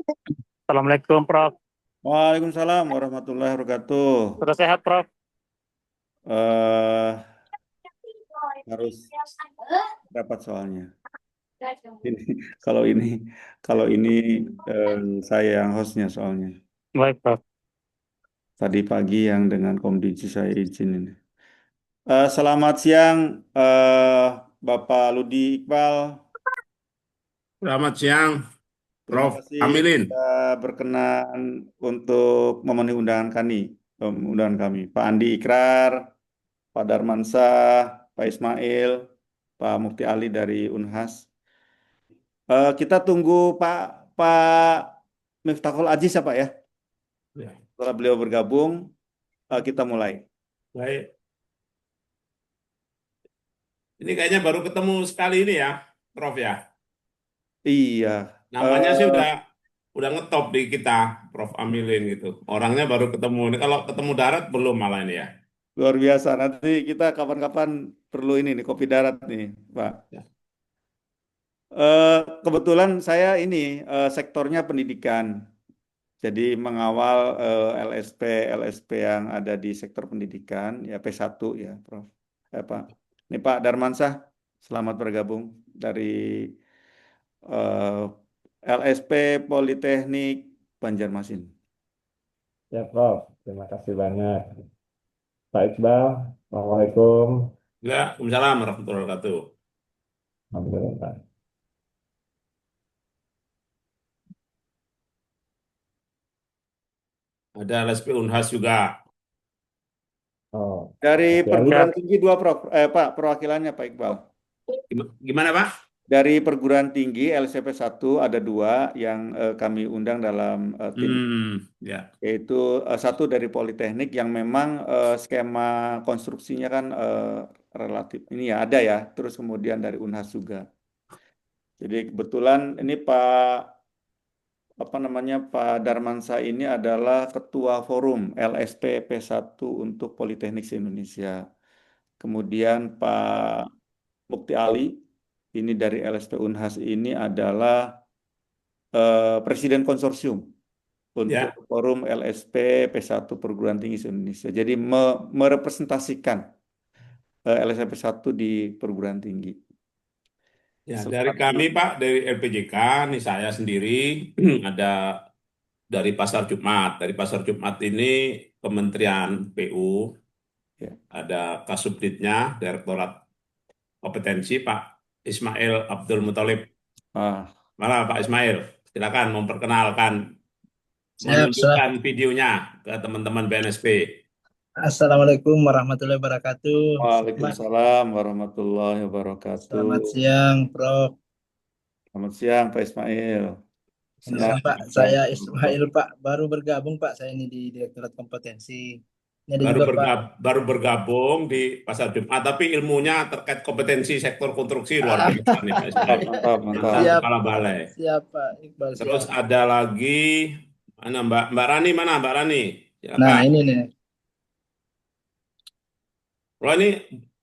Assalamualaikum, Prof. Waalaikumsalam warahmatullahi wabarakatuh. Sudah sehat, Prof? eh Harus dapat soalnya. Ini kalau ini kalau ini eh, saya yang hostnya soalnya. Baik, Prof. Tadi pagi yang dengan kondisi saya izin ini. Selamat siang, Bapak Ludi Iqbal. Selamat siang, Terima Prof. kasih Amilin. sudah berkenan untuk memenuhi undangan kami. Pak Andi Ikrar, Pak Darmansyah, Pak Ismail, Pak Mufti Ali dari Unhas. Kita tunggu Pak Miftahul Aziz ya Pak ya. Ya, Setelah beliau bergabung, kita mulai. baik. Ini kayaknya baru ketemu sekali ini ya, Prof ya. Iya, Namanya sih eh, udah ngetop di kita, Prof Amilin gitu. Orangnya baru ketemu. Ini kalau ketemu darat belum malah ini ya. luar biasa. Nanti kita kapan-kapan perlu ini nih kopi darat nih, Pak. Ya. Kebetulan saya ini sektornya pendidikan. Jadi mengawal LSP yang ada di sektor pendidikan, ya P1 ya, Prof. Pak. Ini Pak Darmansyah, selamat bergabung dari eh, LSP Politeknik Banjarmasin. Ya, Prof. Terima kasih banyak. Pak Iqbal, Assalamualaikum. Ya, Waalaikumsalam warahmatullahi wabarakatuh. Alhamdulillah, Pak. Ada LSP Unhas juga. Oh, Dari Mas Ali, perguruan Sehat. tinggi dua, Prof. Pak, perwakilannya Pak Iqbal. Gimana, Pak? Dari perguruan tinggi LCP 1 ada dua yang kami undang dalam tim, Ya. yaitu satu dari Politeknik yang memang skema konstruksinya kan relatif ini ya ada ya, terus kemudian dari Unhas juga. Jadi kebetulan ini Pak Darmansyah ini adalah Ketua Forum LSP P1 untuk Politeknik se-Indonesia. Kemudian Pak Mukti Ali ini dari LSP Unhas ini adalah Presiden Konsorsium untuk Ya. Forum LSP P1 Perguruan Tinggi se-Indonesia. Jadi merepresentasikan LSP P1 di perguruan tinggi. Ya, dari Selamat kami Pak, dari LPJK, nih saya sendiri ada dari Pasar Jumat. Dari Pasar Jumat ini Kementerian PU, ya. ada Kasubditnya, Direktorat Kompetensi Pak Ismail Abdul Muthalib. Ah, Malah Pak Ismail, silakan memperkenalkan, Siap, siap. menunjukkan videonya ke teman-teman BNSP. Assalamualaikum warahmatullahi wabarakatuh. Waalaikumsalam warahmatullahi wabarakatuh. Selamat siang, Prof. Selamat siang Pak Ismail. Senang Siang, Pak. bisa Saya bertemu, Pak. Ismail, Pak. Baru bergabung, Pak. Saya ini di Direktorat Kompetensi. Ini ada juga, Pak. Baru bergabung di Pasar Jumat, tapi ilmunya terkait kompetensi sektor konstruksi luar biasa nih Pak Mantap, Ismail. mantap, mantap. Mantan Siap, Kepala Balai. siap, Pak Iqbal, Terus siap. ada lagi mana Mbak Rani, mana Mbak Rani? Nah, Silakan. ini nih. Wah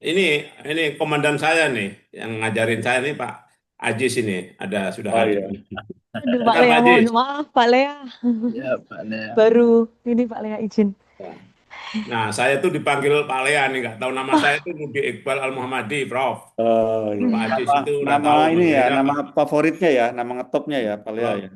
ini ini komandan saya nih yang ngajarin saya nih Pak Ajis ini ada sudah Oh hadir. iya. Aduh, Pak Silakan Pak Lea, mohon Ajis. maaf, Pak Lea. Siap, Pak Lea. Baru ini Pak Lea izin. Nah saya tuh dipanggil Pak Lea nih nggak tahu nama saya tuh Budi Iqbal Al Muhammadi, Prof. Oh iya. Kalau Pak Ajis Nama, itu udah nama tahu ini ya, manggilnya nama Pak. favoritnya ya, nama ngetopnya ya, Pak Lea Kalau ya.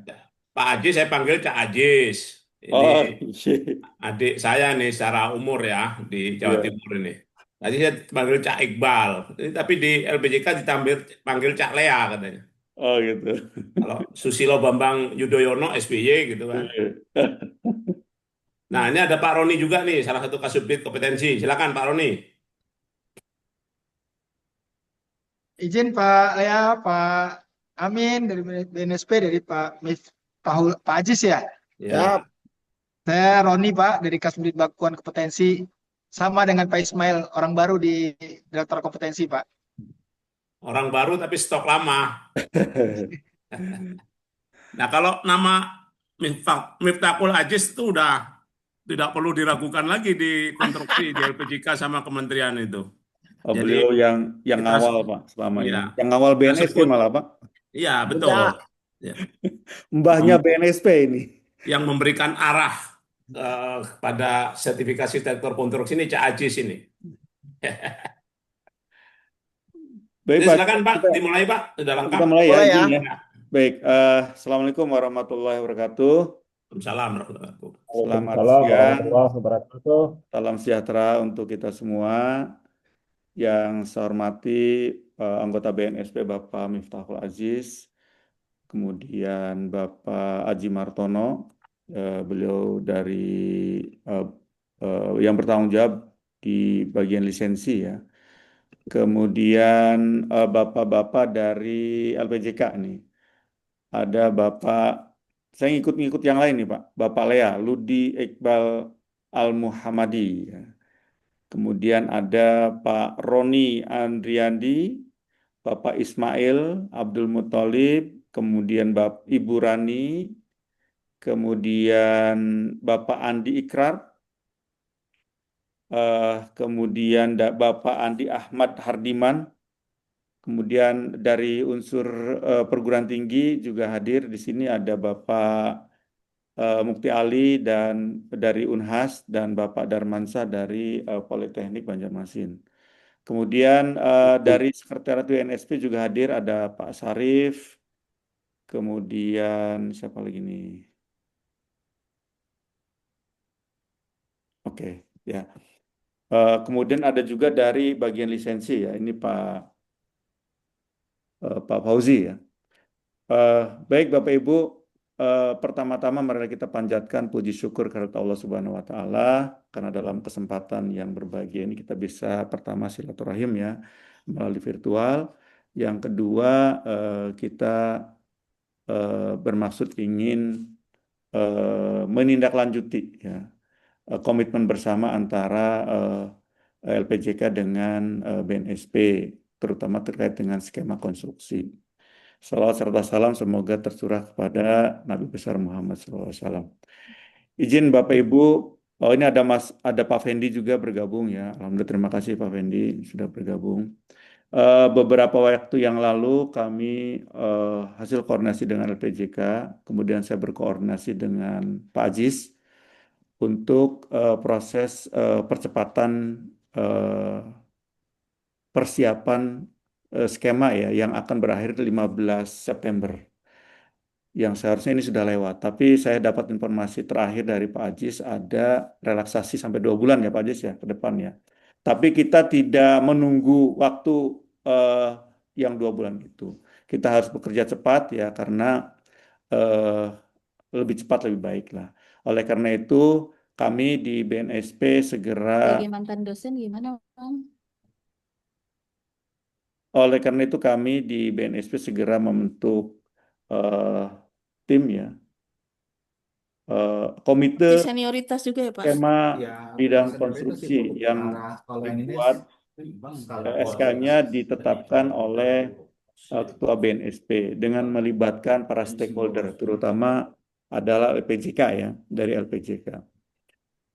Pak Ajis saya panggil Cak Ajis. Ini Oh iya. adik saya nih secara umur ya di Jawa Iya. Timur ini. Tadi saya panggil Cak Iqbal, tapi di LPJK ditambah panggil Cak Lea katanya. Oh gitu. Kalau Susilo Bambang Yudhoyono SBY gitu kan. Iya. Nah ini ada Pak Roni juga nih, salah satu Kasubdit kompetensi. Silakan Pak Roni. Izin Pak Lea, Pak Amin dari BNSP, dari Pak Ajis ya. Ya, Saya Roni Pak dari Kasubdit Bakuan Kompetensi, sama dengan Pak Ismail, orang baru di Direktur Kompetensi Pak. orang baru tapi stok lama. Nah kalau nama Miftahul Aziz itu udah tidak perlu diragukan lagi di konstruksi di LPJK sama kementerian itu. Oh, Jadi beliau yang kita ngawal Pak selama ini. iya, Yang ngawal kita BNSP sebut malah Pak. iya betul. Ya. Mbahnya Mem- BNSP ini. Yang memberikan arah pada sertifikasi sektor konstruksi ini Cak Ajis ini. Baik Jadi Pak, silakan Pak, kita, dimulai Pak, sudah lengkap. kita mulai ya Mulai izin ya. ya. Baik, Assalamualaikum warahmatullahi wabarakatuh. Waalaikumsalam warahmatullahi wabarakatuh. Selamat Waalaikumsalam siang, warahmatullahi wabarakatuh. salam sejahtera untuk kita semua. Yang saya hormati anggota BNSP Bapak Miftahul Aziz, kemudian Bapak Aji Martono, beliau dari eh, yang bertanggung jawab di bagian lisensi ya. Kemudian bapak-bapak dari LPJK nih. Ada Bapak, saya ngikut-ngikut yang lain nih Pak. Bapak Lea, Ludi Iqbal Al-Muhammadi. Ya. Kemudian ada Pak Roni Andriandi, Bapak Ismail Abdul Muthalib, kemudian Ibu Rani, kemudian Bapak Andi Ikrar, kemudian Bapak Andi Ahmad Hardiman, kemudian dari unsur perguruan tinggi juga hadir di sini ada Bapak Mukti Ali dan dari Unhas dan Bapak Darmansa dari Politeknik Banjarmasin. Kemudian dari Sekretariat UNSP juga hadir ada Pak Sarif, kemudian siapa lagi nih? Oke, ya. Kemudian ada juga dari bagian lisensi ya, ini Pak Fauzi ya. Baik Bapak Ibu, pertama-tama mari kita panjatkan puji syukur kepada Allah Subhanahu wa taala karena dalam kesempatan yang berbahagia ini kita bisa pertama silaturahim ya melalui virtual. Yang kedua, kita bermaksud ingin menindaklanjuti ya komitmen bersama antara LPJK dengan BNSP, terutama terkait dengan skema konstruksi. Salawat serta salam semoga tercurah kepada Nabi besar Muhammad SAW. Izin Bapak Ibu, oh ini ada Pak Fendi juga bergabung ya. Alhamdulillah terima kasih Pak Fendi sudah bergabung. Beberapa waktu yang lalu kami hasil koordinasi dengan LPJK, kemudian saya berkoordinasi dengan Pak Aziz untuk proses percepatan eh, persiapan skema ya yang akan berakhir 15 September. Yang seharusnya ini sudah lewat. Tapi saya dapat informasi terakhir dari Pak Aziz ada relaksasi sampai 2 bulan ya Pak Aziz ya ke depan ya. Tapi kita tidak menunggu waktu eh, yang 2 bulan itu. Kita harus bekerja cepat ya karena eh, lebih cepat lebih baik lah. Oleh karena itu kami di BNSP segera Sebagai mantan dosen gimana, Bang? oleh karena itu kami di BNSP segera membentuk eh, tim ya, komite Di senioritas juga ya, Pak? skema Ya, bidang senioritas konstruksi itu yang arah kalau yang ini dibuat SK-nya ditetapkan oleh Ketua BNSP dengan melibatkan para stakeholder, terutama adalah LPJK ya, dari LPJK.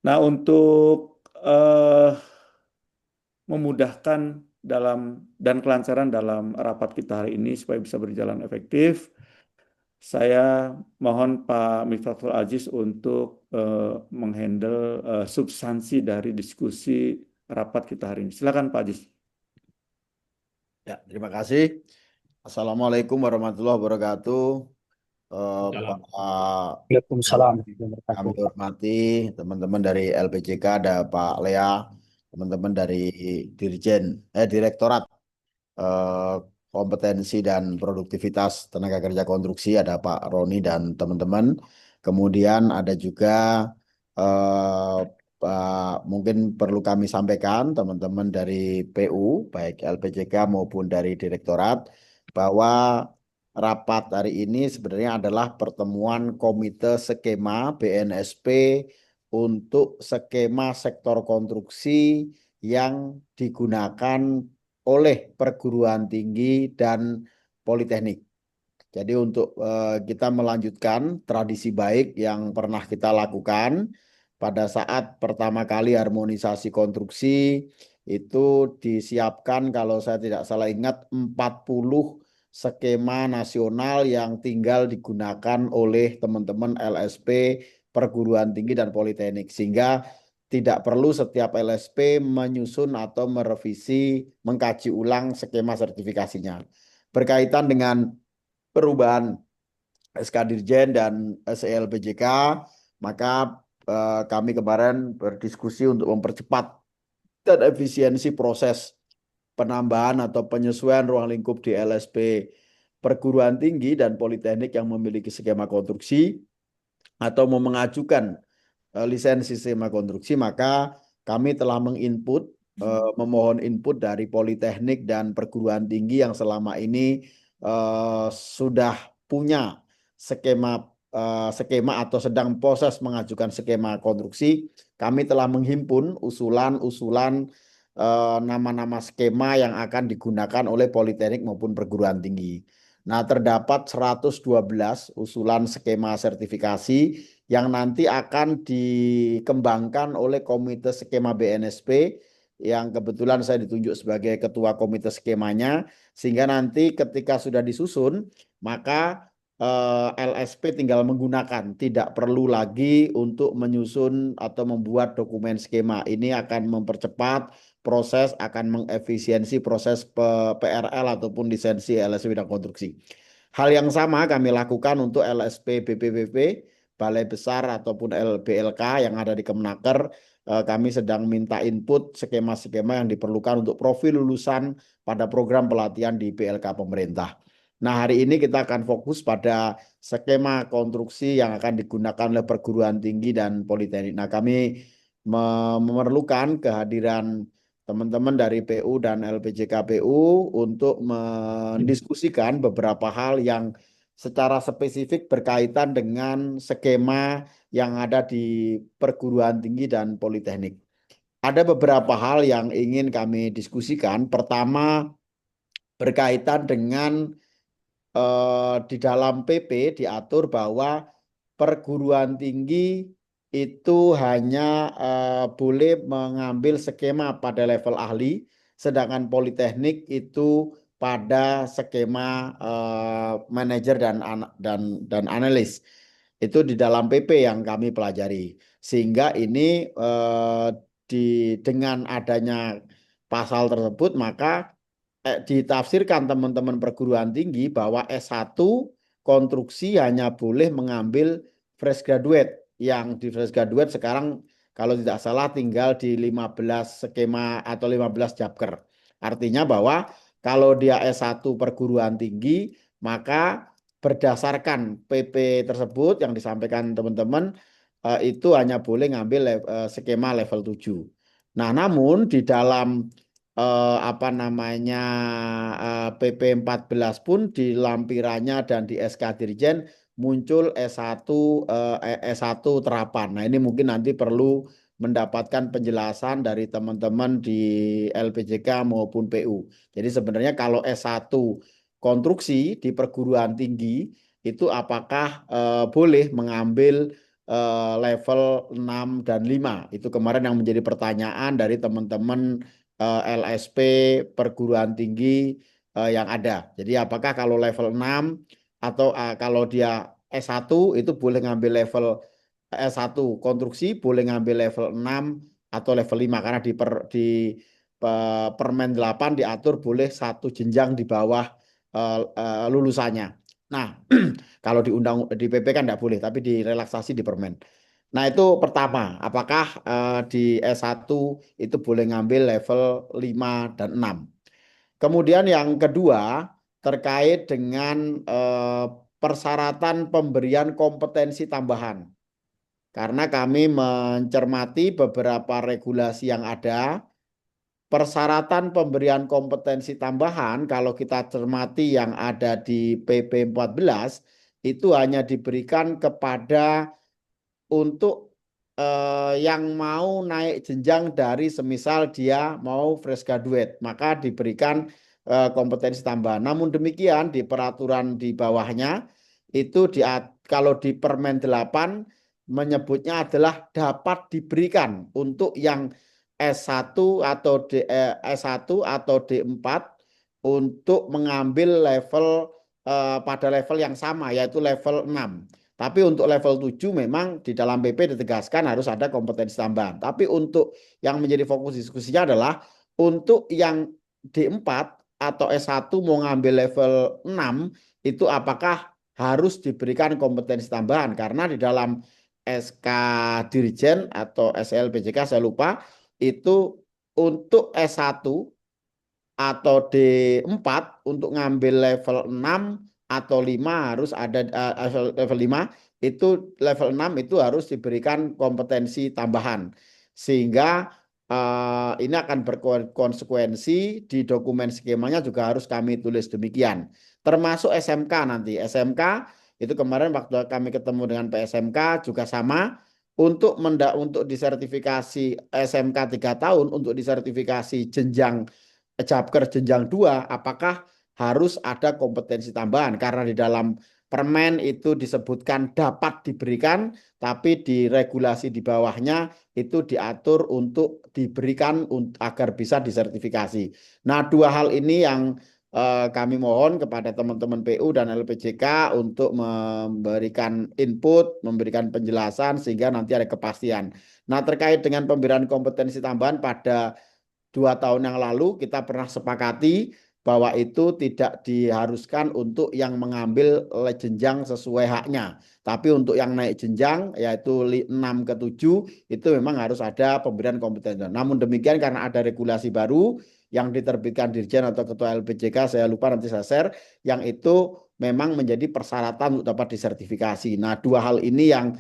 Nah, untuk memudahkan dalam dan kelancaran dalam rapat kita hari ini supaya bisa berjalan efektif, saya mohon Pak Miftahul Aziz untuk menghandle substansi dari diskusi rapat kita hari ini. Silakan Pak Aziz. Ya, terima kasih. Assalamualaikum warahmatullahi wabarakatuh. Salam. Pak Waalaikumsalam. kami hormati teman-teman dari LPJK, ada Pak Lea, teman-teman dari Direktorat eh, Kompetensi dan Produktivitas Tenaga Kerja Konstruksi, ada Pak Roni dan teman-teman. Kemudian ada juga mungkin perlu kami sampaikan teman-teman dari PU, baik LPJK maupun dari Direktorat, bahwa rapat hari ini sebenarnya adalah pertemuan komite skema BNSP untuk skema sektor konstruksi yang digunakan oleh perguruan tinggi dan politeknik. Jadi untuk kita melanjutkan tradisi baik yang pernah kita lakukan pada saat pertama kali harmonisasi konstruksi itu disiapkan kalau saya tidak salah ingat 40 skema nasional yang tinggal digunakan oleh teman-teman LSP, perguruan tinggi dan politeknik, sehingga tidak perlu setiap LSP menyusun atau merevisi, mengkaji ulang skema sertifikasinya. Berkaitan dengan perubahan SK Dirjen dan SELPJK, maka kami kemarin berdiskusi untuk mempercepat dan efisiensi proses penambahan atau penyesuaian ruang lingkup di LSP perguruan tinggi dan politeknik yang memiliki skema konstruksi atau mau mengajukan lisensi skema konstruksi, maka kami telah memohon input dari politeknik dan perguruan tinggi yang selama ini sudah punya skema atau sedang proses mengajukan skema konstruksi. Kami telah menghimpun usulan-usulan nama-nama skema yang akan digunakan oleh politeknik maupun perguruan tinggi. Nah, terdapat 112 usulan skema sertifikasi yang nanti akan dikembangkan oleh Komite Skema BNSP yang kebetulan saya ditunjuk sebagai ketua komite skemanya, sehingga nanti ketika sudah disusun, maka LSP tinggal menggunakan, tidak perlu lagi untuk menyusun atau membuat dokumen skema. Ini akan mempercepat proses, akan mengefisiensi proses PRL ataupun lisensi LSP bidang konstruksi. Hal yang sama kami lakukan untuk LSP BPPP, Balai Besar ataupun LBLK yang ada di Kemenaker. Kami sedang minta input skema-skema yang diperlukan untuk profil lulusan pada program pelatihan di BLK pemerintah. Nah, hari ini kita akan fokus pada skema konstruksi yang akan digunakan oleh perguruan tinggi dan politeknik. Nah, kami memerlukan kehadiran teman-teman dari PU dan LPJK PU untuk mendiskusikan beberapa hal yang secara spesifik berkaitan dengan skema yang ada di perguruan tinggi dan politeknik. Ada beberapa hal yang ingin kami diskusikan. Pertama, berkaitan dengan di dalam PP diatur bahwa perguruan tinggi itu hanya boleh mengambil skema pada level ahli, sedangkan politeknik itu pada skema manajer dan analis. Itu di dalam PP yang kami pelajari. Sehingga ini dengan adanya pasal tersebut, maka ditafsirkan teman-teman perguruan tinggi bahwa S1 konstruksi hanya boleh mengambil fresh graduate. Yang di fresh graduate sekarang kalau tidak salah tinggal di 15 skema atau 15 Japker. Artinya bahwa kalau dia S1 perguruan tinggi, maka berdasarkan PP tersebut yang disampaikan teman-teman, itu hanya boleh ngambil skema level 7. Nah, namun di dalam PP 14 pun di lampirannya dan di SK Dirjen muncul S1 terapan. Nah, ini mungkin nanti perlu mendapatkan penjelasan dari teman-teman di LPJK maupun PU. Jadi sebenarnya kalau S1 konstruksi di perguruan tinggi itu apakah boleh mengambil level 6 dan 5? Itu kemarin yang menjadi pertanyaan dari teman-teman LSP perguruan tinggi yang ada. Jadi apakah kalau level 6 atau kalau dia S1 itu boleh ngambil level S1 konstruksi, boleh ngambil level 6 atau level 5, karena di Permen 8 diatur boleh satu jenjang di bawah lulusannya. Nah, kalau di PP kan tidak boleh, tapi direlaksasi di Permen. Nah, itu pertama, apakah di S1 itu boleh ngambil level 5 dan 6. Kemudian yang kedua, terkait dengan persyaratan pemberian kompetensi tambahan. Karena kami mencermati beberapa regulasi yang ada, persyaratan pemberian kompetensi tambahan kalau kita cermati yang ada di PP 14 itu hanya diberikan kepada untuk yang mau naik jenjang dari semisal dia mau fresh graduate, maka diberikan kompetensi tambahan. Namun demikian di peraturan di bawahnya itu kalau di Permen 8 menyebutnya adalah dapat diberikan untuk yang S1 atau S1 atau D4 untuk mengambil level pada level yang sama yaitu level 6. Tapi untuk level 7 memang di dalam PP ditegaskan harus ada kompetensi tambahan. Tapi untuk yang menjadi fokus diskusinya adalah untuk yang D4 atau S1 mau ngambil level 6 itu apakah harus diberikan kompetensi tambahan karena di dalam SK Dirjen atau SLPJK saya lupa itu untuk S1 atau D4 untuk ngambil level 6 atau 5 harus ada level 5 itu level 6 itu harus diberikan kompetensi tambahan sehingga ini akan berkonsekuensi di dokumen skemanya juga harus kami tulis demikian termasuk SMK nanti SMK itu kemarin waktu kami ketemu dengan PSMK juga sama untuk disertifikasi SMK 3 tahun untuk disertifikasi jenjang Japker jenjang 2 apakah harus ada kompetensi tambahan karena di dalam permen itu disebutkan dapat diberikan tapi di regulasi di bawahnya itu diatur untuk diberikan agar bisa disertifikasi. Nah, dua hal ini yang kami mohon kepada teman-teman PU dan LPJK untuk memberikan input, memberikan penjelasan sehingga nanti ada kepastian. Nah, terkait dengan pemberian kompetensi tambahan pada 2 tahun yang lalu kita pernah sepakati bahwa itu tidak diharuskan untuk yang mengambil jenjang sesuai haknya. Tapi untuk yang naik jenjang yaitu 6 ke 7 itu memang harus ada pemberian kompetensi. Namun demikian karena ada regulasi baru yang diterbitkan Dirjen atau Ketua LPJK, saya lupa nanti saya share, yang itu memang menjadi persyaratan untuk dapat disertifikasi. Nah, dua hal ini yang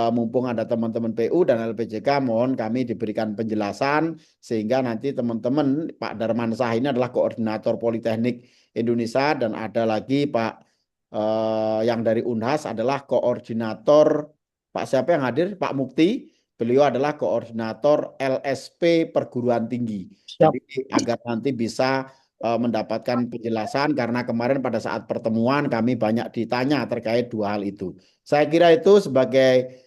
mumpung ada teman-teman PU dan LPJK mohon kami diberikan penjelasan sehingga nanti teman-teman Pak Darmansyah ini adalah koordinator Politeknik Indonesia dan ada lagi Pak yang dari Unhas adalah koordinator Pak siapa yang hadir Pak Mukti beliau adalah koordinator LSP perguruan tinggi jadi agar nanti bisa mendapatkan penjelasan karena kemarin pada saat pertemuan kami banyak ditanya terkait dua hal itu. Saya kira itu sebagai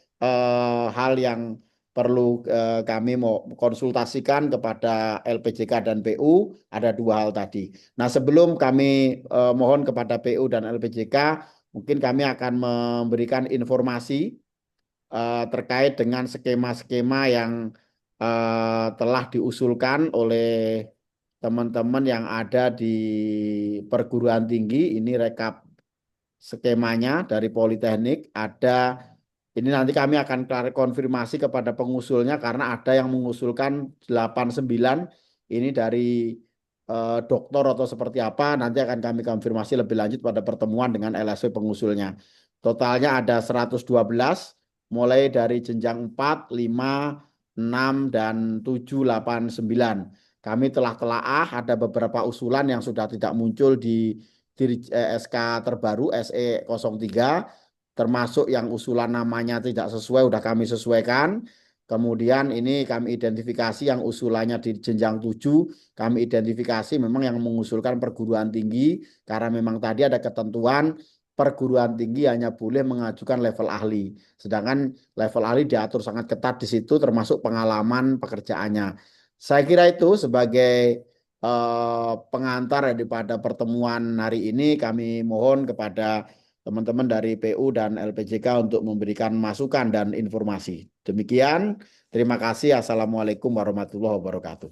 hal yang perlu kami mau konsultasikan kepada LPJK dan PU ada dua hal tadi. Nah, sebelum kami mohon kepada PU dan LPJK, mungkin kami akan memberikan informasi terkait dengan skema-skema yang telah diusulkan oleh teman-teman yang ada di perguruan tinggi. Ini rekap skemanya dari Politeknik. Ada ini nanti kami akan konfirmasi kepada pengusulnya karena ada yang mengusulkan 89 ini dari doktor atau seperti apa nanti akan kami konfirmasi lebih lanjut pada pertemuan dengan LSP pengusulnya. Totalnya ada 112 mulai dari jenjang 4, 5, 6 dan 7, 8, 9. Kami telah telaah ada beberapa usulan yang sudah tidak muncul di SK terbaru SE 03 termasuk yang usulan namanya tidak sesuai sudah kami sesuaikan. Kemudian ini kami identifikasi yang usulannya di jenjang 7, kami identifikasi memang yang mengusulkan perguruan tinggi karena memang tadi ada ketentuan perguruan tinggi hanya boleh mengajukan level ahli. Sedangkan level ahli diatur sangat ketat di situ termasuk pengalaman pekerjaannya. Saya kira itu sebagai pengantar daripada pertemuan hari ini kami mohon kepada teman-teman dari PU dan LPJK untuk memberikan masukan dan informasi. Demikian, terima kasih. Assalamualaikum warahmatullahi wabarakatuh.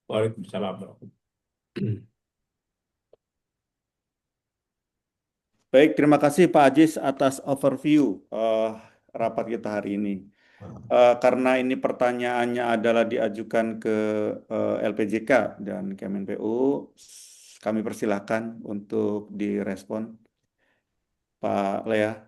Waalaikumsalam. Baik, terima kasih Pak Ajis atas overview rapat kita hari ini. Karena ini pertanyaannya adalah diajukan ke LPJK dan Kemenpu, kami persilahkan untuk direspon. Pak Lea.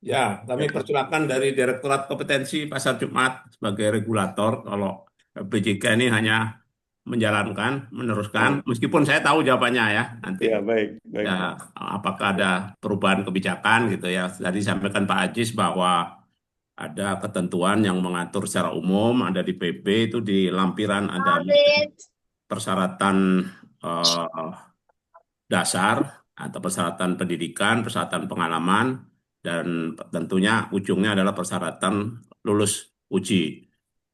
Ya, kami persilakan dari Direktorat Kompetensi Pasar Jumat sebagai regulator. Kalau LPJK ini hanya menjalankan, meneruskan, meskipun saya tahu jawabannya ya nanti. Ya, baik. Ya, apakah ada perubahan kebijakan gitu ya. Tadi disampaikan Pak Ajis bahwa ada ketentuan yang mengatur secara umum, ada di PP itu di lampiran ada persyaratan dasar atau persyaratan pendidikan, persyaratan pengalaman, dan tentunya ujungnya adalah persyaratan lulus uji.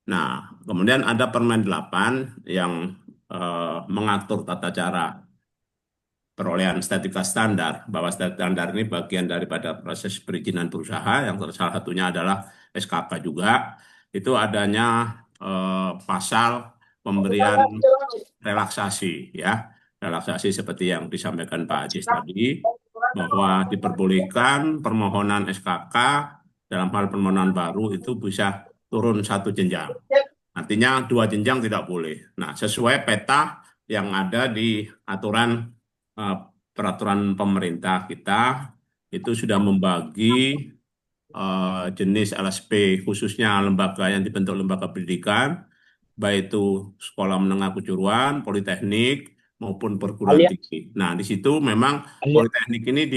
Nah, kemudian ada Permen 8 yang mengatur tata cara perolehan sertifikat standar, bahwa sertifikat standar ini bagian daripada proses perizinan berusaha, yang salah satunya adalah SKK juga. Itu adanya pasal pemberian relaksasi, ya, relaksasi seperti yang disampaikan Pak Ajis tadi, bahwa diperbolehkan permohonan SKK dalam hal permohonan baru itu bisa turun satu jenjang. Artinya dua jenjang tidak boleh. Nah, sesuai peta yang ada di aturan peraturan pemerintah kita, itu sudah membagi jenis LSP, khususnya lembaga yang dibentuk lembaga pendidikan, baik itu sekolah menengah kejuruan, politeknik, maupun perguruan tinggi. Nah, di situ memang politeknik ini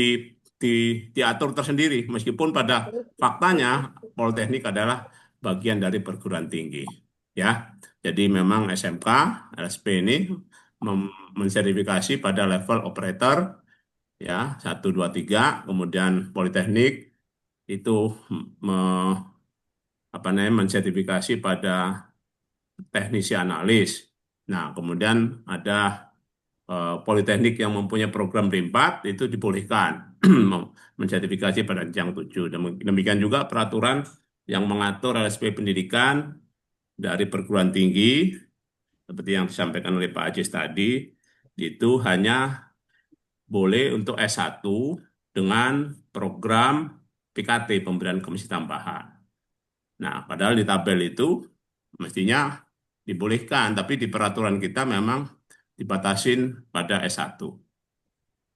diatur tersendiri, meskipun pada faktanya politeknik adalah bagian dari perguruan tinggi. Ya, jadi memang SMK, LSP ini mensertifikasi pada level operator, ya, 1, 2, 3, kemudian politeknik itu mensertifikasi pada teknisi analis. Nah, kemudian ada politeknik yang mempunyai program D4 itu dibolehkan mensertifikasi pada jenjang 7. Demikian juga peraturan yang mengatur LSP pendidikan dari perguruan tinggi, seperti yang disampaikan oleh Pak Ajis tadi, itu hanya boleh untuk S1 dengan program PKT, pemberian komisi tambahan. Nah, padahal di tabel itu mestinya dibolehkan, tapi di peraturan kita memang dibatasin pada S1.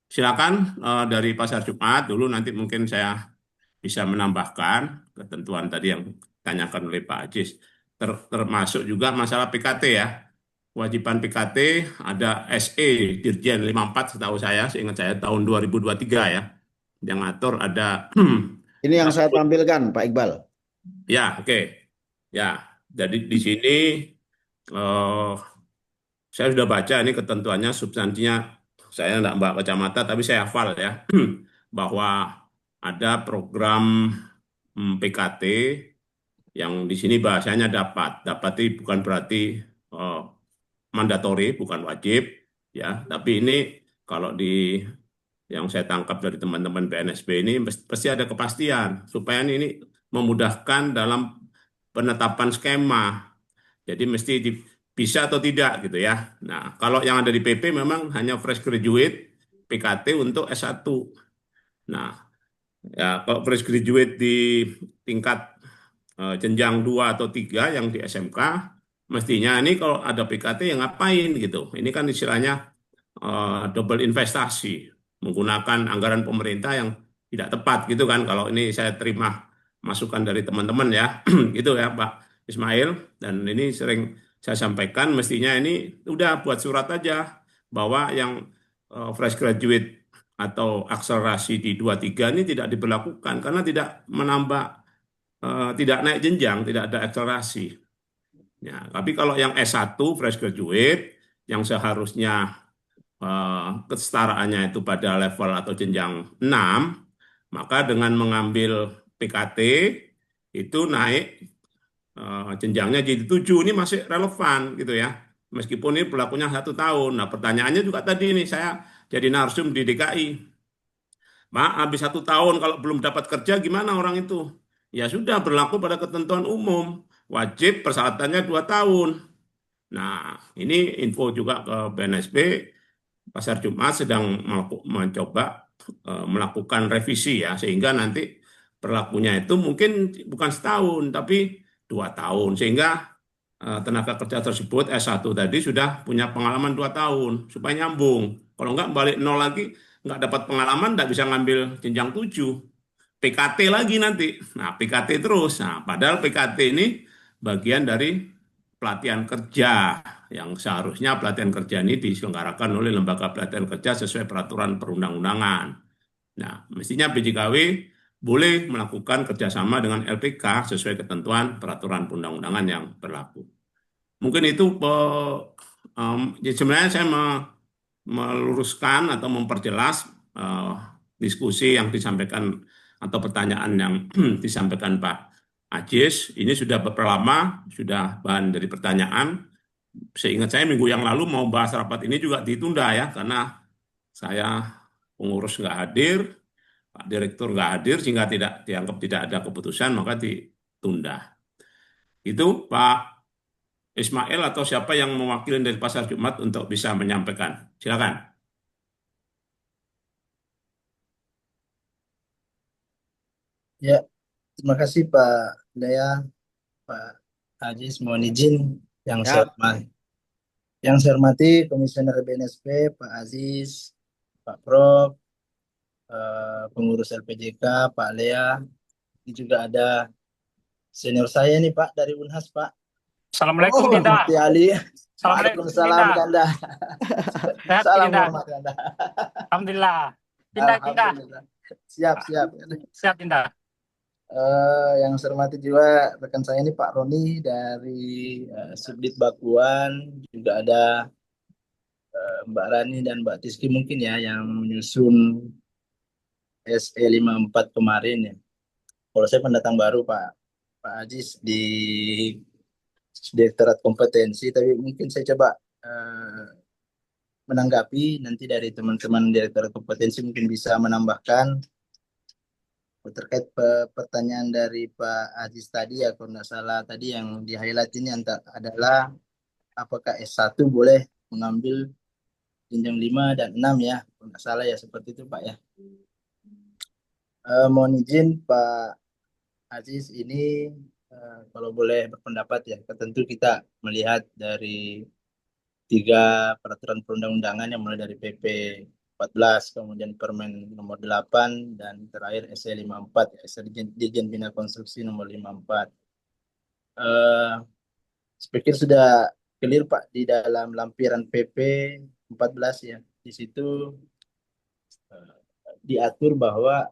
Silakan dari Pasar Jumat dulu, nanti mungkin saya bisa menambahkan ketentuan tadi yang ditanyakan oleh Pak Ajis. Termasuk juga masalah PKT, ya. Kewajiban PKT ada SE Dirjen 54 setahu saya, seingat saya tahun 2023, ya. Yang ngatur ada Ini yang saya tampilkan, Pak Iqbal. ya, oke. Ya, jadi di sini saya sudah baca ini ketentuannya, substansinya saya tidak bawa kacamata, tapi saya hafal, ya, bahwa ada program PKT yang di sini bahasanya dapat. Dapat itu bukan berarti mandatori, bukan wajib, ya. Tapi ini kalau yang saya tangkap dari teman-teman BNSB ini pasti ada kepastian supaya ini memudahkan dalam penetapan skema. Jadi mesti bisa atau tidak gitu, ya. Nah, kalau yang ada di PP memang hanya fresh graduate PKT untuk S1. Nah, ya kalau fresh graduate di tingkat jenjang 2 atau 3 yang di SMK, mestinya ini kalau ada PKT yang ngapain gitu. Ini kan istilahnya double investasi, menggunakan anggaran pemerintah yang tidak tepat gitu kan, kalau ini saya terima masukan dari teman-teman, ya. Gitu ya Pak Ismail, dan ini sering saya sampaikan, mestinya ini udah buat surat aja bahwa yang fresh graduate atau akselerasi di 2-3 ini tidak diberlakukan karena tidak menambah, tidak naik jenjang, tidak ada akselerasi. Ya, tapi kalau yang S1 fresh graduate yang seharusnya kesetaraannya itu pada level atau jenjang 6, maka dengan mengambil PKT itu naik jenjangnya jadi 7, ini masih relevan gitu, ya. Meskipun ini berlakunya 1 tahun. Nah, pertanyaannya juga tadi nih, saya jadi narsum di DKI. Pak, habis 1 tahun kalau belum dapat kerja gimana orang itu? Ya sudah, berlaku pada ketentuan umum. Wajib persyaratannya 2 tahun. Nah, ini info juga ke BNSB. Pasar Jumat sedang mencoba melakukan revisi, ya, sehingga nanti berlakunya itu mungkin bukan setahun tapi 2 tahun, sehingga tenaga kerja tersebut S1 tadi sudah punya pengalaman 2 tahun supaya nyambung. Kalau enggak balik 0 lagi, enggak dapat pengalaman, enggak bisa ngambil jenjang 7. PKT lagi nanti. Nah, PKT terus. Nah, padahal PKT ini bagian dari pelatihan kerja, yang seharusnya pelatihan kerja ini diselenggarakan oleh lembaga pelatihan kerja sesuai peraturan perundang-undangan. Nah, mestinya BJKW boleh melakukan kerjasama dengan LPK sesuai ketentuan peraturan perundang-undangan yang berlaku. Mungkin itu sebenarnya saya meluruskan atau memperjelas diskusi yang disampaikan atau pertanyaan yang disampaikan Pak Ajis, ini sudah beberapa lama, sudah bahan dari pertanyaan. Seingat saya minggu yang lalu mau bahas rapat ini juga ditunda ya, karena saya pengurus nggak hadir, Pak Direktur nggak hadir, sehingga tidak dianggap tidak ada keputusan, maka ditunda. Itu Pak Ismail atau siapa yang mewakili dari Pasar Jumat untuk bisa menyampaikan. Silakan. Ya, terima kasih Pak Daya, Pak Aziz. Mohon izin yang saya Ya, hormati. Yang saya hormati Komisioner BNSP, Pak Aziz, Pak Prof, pengurus LPJK, Pak Lea. Ini juga ada senior saya nih Pak dari Unhas Pak. Assalamualaikum Pak Dinda. Mufti Ali. Assalamualaikum Waalaikumsalam Dinda. Kanda. Sehat Salam Dinda. hormat Kanda. Alhamdulillah. Dinda. Alhamdulillah. Siap. Siap Dinda. Yang saya hormati juga rekan saya ini Pak Roni dari Subdit Bakuan, juga ada Mbak Rani dan Mbak Tiski mungkin ya yang menyusun SE 54 kemarin ya. Kalau saya pendatang baru Pak Aziz di Direktorat Kompetensi, tapi mungkin saya coba menanggapi nanti dari teman-teman Direktorat Kompetensi mungkin bisa menambahkan terkait pertanyaan dari Pak Aziz tadi ya, kalau nggak salah tadi yang di highlight ini adalah apakah S1 boleh mengambil jenjang 5 dan 6 ya, kalau nggak salah ya seperti itu Pak ya. Mohon izin Pak Aziz ini kalau boleh berpendapat ya, tentu kita melihat dari 3 peraturan perundang-undangan yang mulai dari PP 14, kemudian Permen nomor 8, dan terakhir SE 54, SE Dirjen Bina Konstruksi nomor 54. Saya pikir sudah clear Pak di dalam lampiran PP 14 ya. Di situ diatur bahwa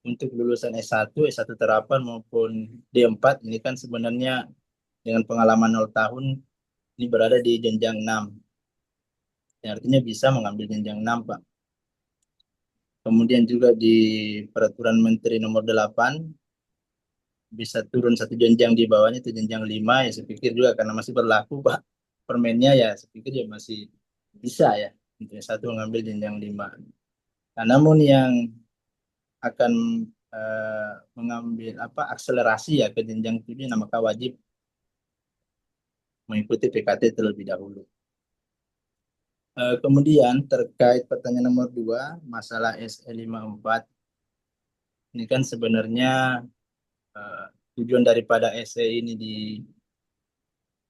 untuk lulusan S1, S1 terapan maupun D4 ini kan sebenarnya dengan pengalaman 0 tahun ini berada di jenjang 6. Ya, artinya bisa mengambil jenjang 6 Pak. Kemudian juga di Peraturan Menteri nomor 8 bisa turun 1 jenjang di bawahnya itu jenjang 5 ya, saya pikir juga karena masih berlaku Pak permennya ya, saya pikir ya masih bisa ya untuk S1 mengambil jenjang 5. Nah, namun yang akan mengambil akselerasi ya ke jenjang 7, nah maka wajib mengikuti PKT terlebih dahulu. Kemudian terkait pertanyaan nomor 2, masalah SE 54, ini kan sebenarnya tujuan daripada SE ini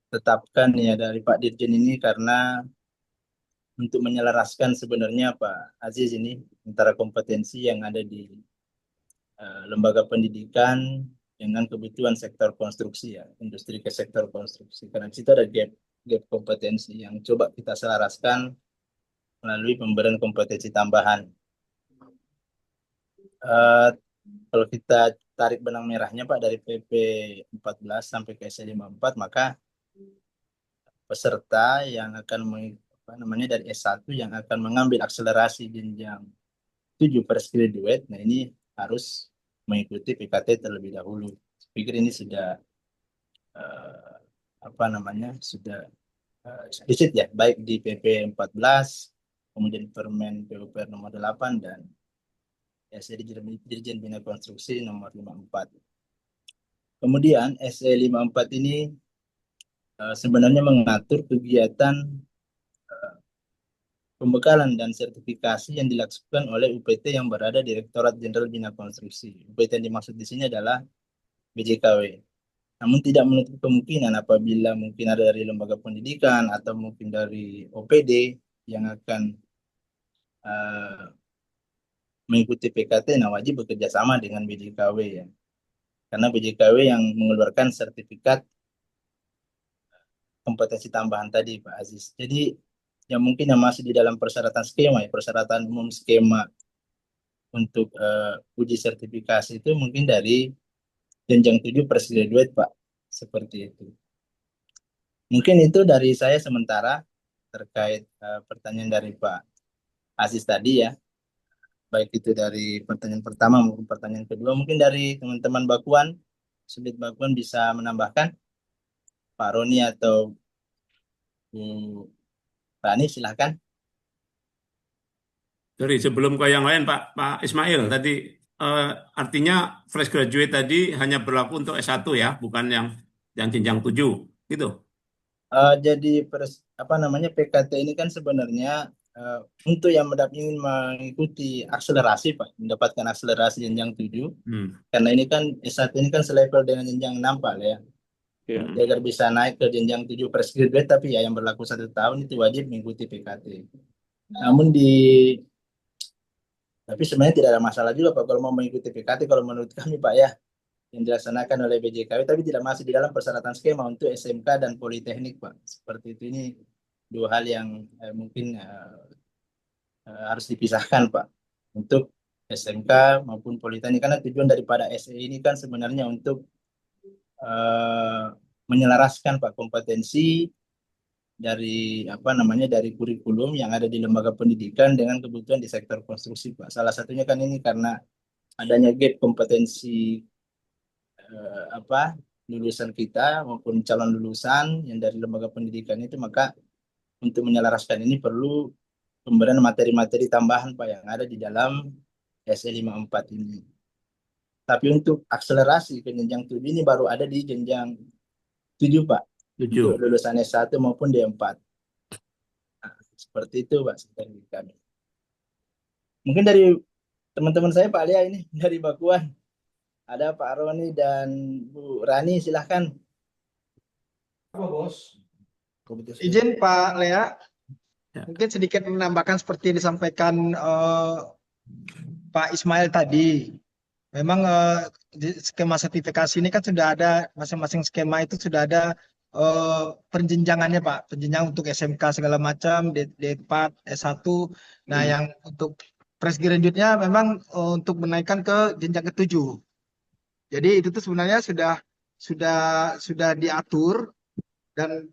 ditetapkan ya dari Pak Dirjen ini karena untuk menyelaraskan sebenarnya Pak Aziz ini antara kompetensi yang ada di lembaga pendidikan dengan kebutuhan sektor konstruksi ya, industri ke sektor konstruksi. Karena di situ ada gap kompetensi yang coba kita selaraskan melalui pemberian kompetensi tambahan. Kalau kita tarik benang merahnya Pak dari PP 14 sampai ke SE 54, maka peserta yang akan dari S1 yang akan mengambil akselerasi jenjang 7 fresh graduate, nah ini harus mengikuti PKT terlebih dahulu. Saya pikir ini sudah sudah eksplisit ya, baik di PP 14, kemudian Permen PUPR nomor 8 dan SE Dirjen Bina Konstruksi nomor 54. Kemudian SE 54 ini sebenarnya mengatur kegiatan pembekalan dan sertifikasi yang dilakukan oleh UPT yang berada di Direktorat Jenderal Bina Konstruksi. UPT yang dimaksud di sini adalah BJKW. Namun tidak menutup kemungkinan apabila mungkin ada dari lembaga pendidikan atau mungkin dari OPD yang akan mengikuti PKT, nah wajib bekerja sama dengan BJKW ya. Karena BJKW yang mengeluarkan sertifikat kompetensi tambahan tadi Pak Aziz. Jadi yang mungkin yang masih di dalam persyaratan skema ya, persyaratan umum skema untuk uji sertifikasi itu mungkin dari jenjang 7 fresh graduate Pak, seperti itu. Mungkin itu dari saya sementara terkait pertanyaan dari Pak Aziz tadi ya. baik itu dari pertanyaan pertama maupun pertanyaan kedua. Mungkin dari teman-teman Bakuan, Subdit Bakuan bisa menambahkan, Pak Roni atau Bu Rani, silahkan. Sorry, sebelum ke yang lain, Pak Ismail, tadi artinya fresh graduate tadi hanya berlaku untuk S1 ya, bukan yang jenjang 7, gitu. Jadi apa namanya, PKT ini kan sebenarnya untuk yang ingin mengikuti akselerasi Pak, mendapatkan akselerasi jenjang 7, karena ini kan S1 ini kan selevel dengan jenjang 6 Pak ya. Ya. Jadi agar bisa naik ke jenjang 7 fresh graduate, tapi ya yang berlaku 1 tahun itu wajib mengikuti PKT. Namun tapi sebenarnya tidak ada masalah juga Pak kalau mau mengikuti PKT, kalau menurut kami Pak ya, yang dilaksanakan oleh BJKW, tapi tidak masih di dalam persyaratan skema untuk SMK dan Politeknik Pak. Seperti itu, ini dua hal yang mungkin harus dipisahkan Pak. Untuk SMK maupun Politeknik, karena tujuan daripada SE ini kan sebenarnya untuk menyelaraskan Pak kompetensi dari apa namanya, dari kurikulum yang ada di lembaga pendidikan dengan kebutuhan di sektor konstruksi Pak. Salah satunya kan ini karena adanya gap kompetensi lulusan kita maupun calon lulusan yang dari lembaga pendidikan itu, maka untuk menyelaraskan ini perlu pemberian materi-materi tambahan Pak yang ada di dalam SE 54 ini. Tapi untuk akselerasi ke jenjang 7 ini baru ada di jenjang 7 Pak. 7. Untuk lulusan S1 maupun D4. Nah, seperti itu Pak dari kami. Mungkin dari teman-teman saya Pak Alia ini dari Bakuan. Ada Pak Roni dan Bu Rani, silahkan. Apa bos? Izin Pak Lea, Ya. mungkin sedikit menambahkan seperti yang disampaikan Pak Ismail tadi. Memang di skema sertifikasi ini kan sudah ada, masing-masing skema itu sudah ada penjenjangannya Pak, penjenjang untuk SMK segala macam, D4, S1. Nah, yang untuk fresh graduate-nya memang untuk menaikkan ke jenjang ke-7. Jadi itu tuh sebenarnya sudah diatur, dan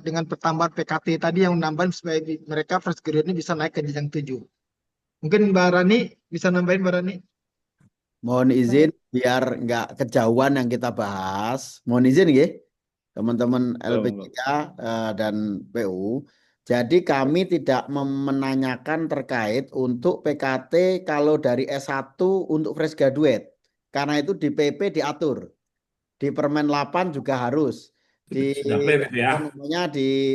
dengan pertambahan PKT tadi yang menambah supaya mereka fresh graduate ini bisa naik ke jenjang 7. Mungkin Mbak Rani bisa nambahin, Mbak Rani. Mohon izin biar nggak kejauhan yang kita bahas. Mohon izin ya, teman-teman LPJK dan PU. Jadi kami tidak menanyakan terkait untuk PKT kalau dari S1 untuk fresh graduate. Karena itu di PP diatur. Di Permen 8 juga harus. Sudah clear itu ya.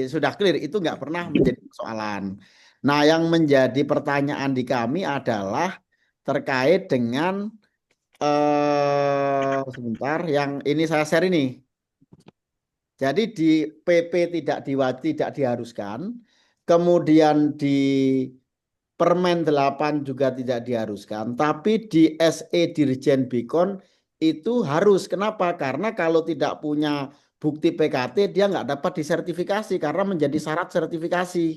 Sudah clear, itu nggak pernah menjadi persoalan. Nah, yang menjadi pertanyaan di kami adalah terkait dengan sebentar, yang ini saya share ini. Jadi di PP tidak diharuskan, kemudian di Permen 8 juga tidak diharuskan, tapi di SE Dirjen Bikon itu harus. Kenapa? Karena kalau tidak punya bukti PKT dia nggak dapat disertifikasi karena menjadi syarat sertifikasi.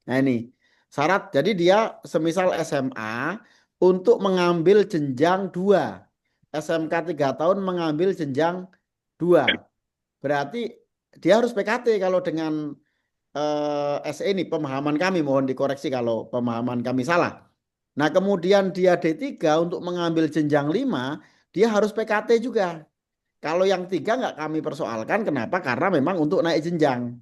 Nah ini syarat, jadi dia semisal SMA untuk mengambil jenjang 2. SMK 3 tahun mengambil jenjang 2. Berarti dia harus PKT kalau dengan SE ini, pemahaman kami, mohon dikoreksi kalau pemahaman kami salah. Nah kemudian dia D3 untuk mengambil jenjang 5, dia harus PKT juga. Kalau yang 3 nggak kami persoalkan, kenapa? Karena memang untuk naik jenjang.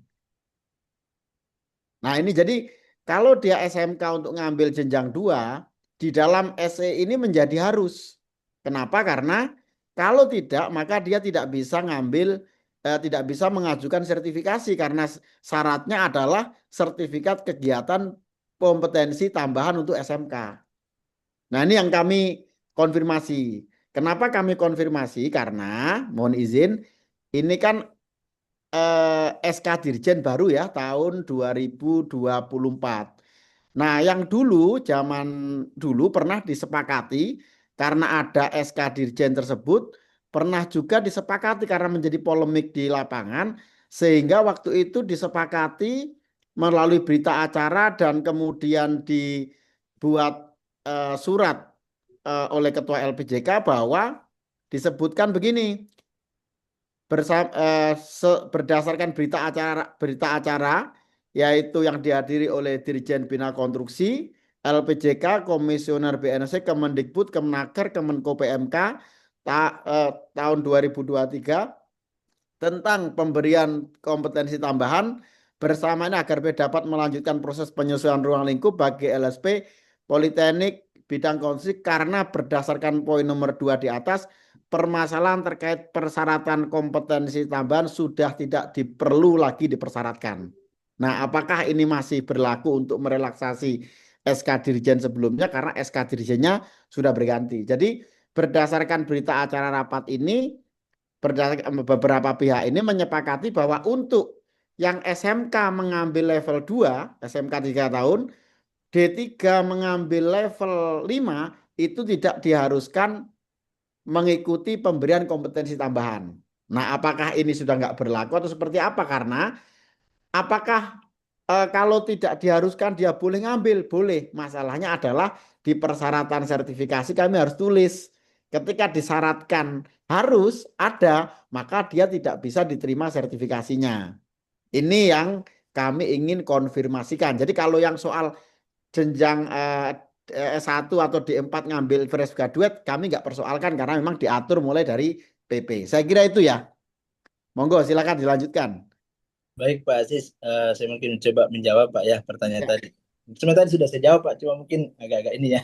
Nah ini jadi kalau dia SMK untuk ngambil jenjang 2, di dalam SE ini menjadi harus. Kenapa? Karena kalau tidak maka dia tidak bisa tidak bisa mengajukan sertifikasi karena syaratnya adalah sertifikat kegiatan kompetensi tambahan untuk SMK. Nah ini yang kami konfirmasi. Kenapa kami konfirmasi? Karena mohon izin, ini kan SK Dirjen baru ya tahun 2024. Nah yang zaman dulu pernah disepakati karena ada SK Dirjen tersebut, pernah juga disepakati karena menjadi polemik di lapangan, sehingga waktu itu disepakati melalui berita acara dan kemudian dibuat surat oleh Ketua LPJK bahwa disebutkan begini, berdasarkan berita acara yaitu yang dihadiri oleh Dirjen Bina Konstruksi, LPJK, Komisioner BNSC, Kemendikbud, Kemenaker, Kemenko PMK tahun 2023 tentang pemberian kompetensi tambahan bersama ini agar dapat melanjutkan proses penyesuaian ruang lingkup bagi LSP Politeknik bidang konstruksi karena berdasarkan poin nomor 2 di atas permasalahan terkait persyaratan kompetensi tambahan sudah tidak perlu lagi dipersyaratkan. Nah, apakah ini masih berlaku untuk merelaksasi SK Dirjen sebelumnya karena SK Dirjennya sudah berganti. Jadi berdasarkan berita acara rapat ini beberapa pihak ini menyepakati bahwa untuk yang SMK mengambil level 2, SMK 3 tahun, D3 mengambil level 5 itu tidak diharuskan mengikuti pemberian kompetensi tambahan. Nah, apakah ini sudah nggak berlaku atau seperti apa? Karena apakah kalau tidak diharuskan dia boleh ngambil? Boleh. Masalahnya adalah di persyaratan sertifikasi kami harus tulis. Ketika disyaratkan harus ada, maka dia tidak bisa diterima sertifikasinya. Ini yang kami ingin konfirmasikan. Jadi kalau yang soal jenjang S1 atau D4 ngambil fresh graduate, kami nggak persoalkan karena memang diatur mulai dari PP. Saya kira itu ya. Monggo silakan dilanjutkan. Baik Pak Aziz, saya mungkin coba menjawab Pak ya pertanyaan tadi. Sebenarnya tadi sudah saya jawab Pak, cuma mungkin agak-agak ini ya.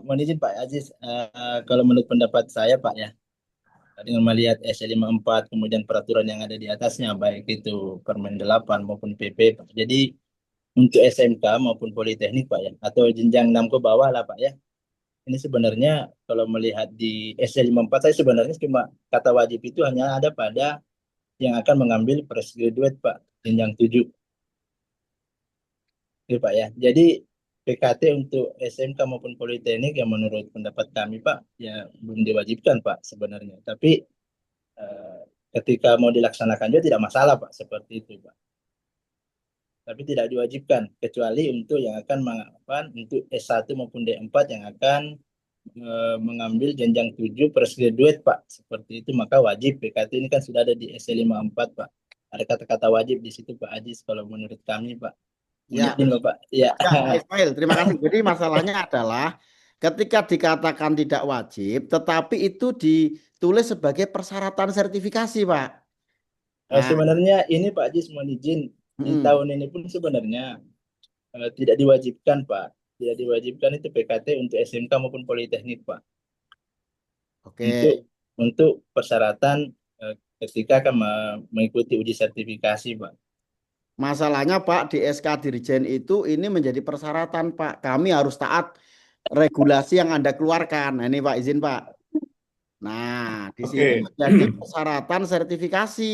Mohon izin Pak Aziz, kalau menurut pendapat saya Pak ya, dengan melihat S54 kemudian peraturan yang ada di atasnya, baik itu Permen 8 maupun PP Pak. Jadi untuk SMK maupun Politeknik Pak ya, atau jenjang 6 ke bawah lah Pak ya. Ini sebenarnya kalau melihat di S54 saya sebenarnya cuma kata wajib itu hanya ada pada yang akan mengambil fresh graduate Pak, jenjang 7. Oke Pak ya. Jadi PKT untuk SMK maupun Politeknik yang menurut pendapat kami Pak, ya belum diwajibkan Pak sebenarnya. Tapi ketika mau dilaksanakan juga tidak masalah Pak, seperti itu Pak. Tapi tidak diwajibkan, kecuali untuk yang akan untuk S1 maupun D4 yang akan mengambil jenjang 7 fresh graduate Pak, seperti itu maka wajib. PKT ini kan sudah ada di S54 Pak, ada kata-kata wajib di situ Pak Aziz kalau menurut kami Pak. Ya, Mungkin Bapak ya. ya Pak Ismail, terima kasih. Jadi masalahnya adalah ketika dikatakan tidak wajib, tetapi itu ditulis sebagai persyaratan sertifikasi, Pak. Nah, Sebenarnya ini Pak Aziz mohon izin di tahun ini pun sebenarnya tidak diwajibkan Pak, tidak diwajibkan itu PKT untuk SMK maupun Politeknik Pak. oke. Untuk persyaratan ketika akan mengikuti uji sertifikasi Pak. Masalahnya Pak di SK Dirjen itu ini menjadi persyaratan Pak. Kami harus taat regulasi yang Anda keluarkan. Nah, ini Pak izin Pak. Nah, di sini menjadi persyaratan sertifikasi,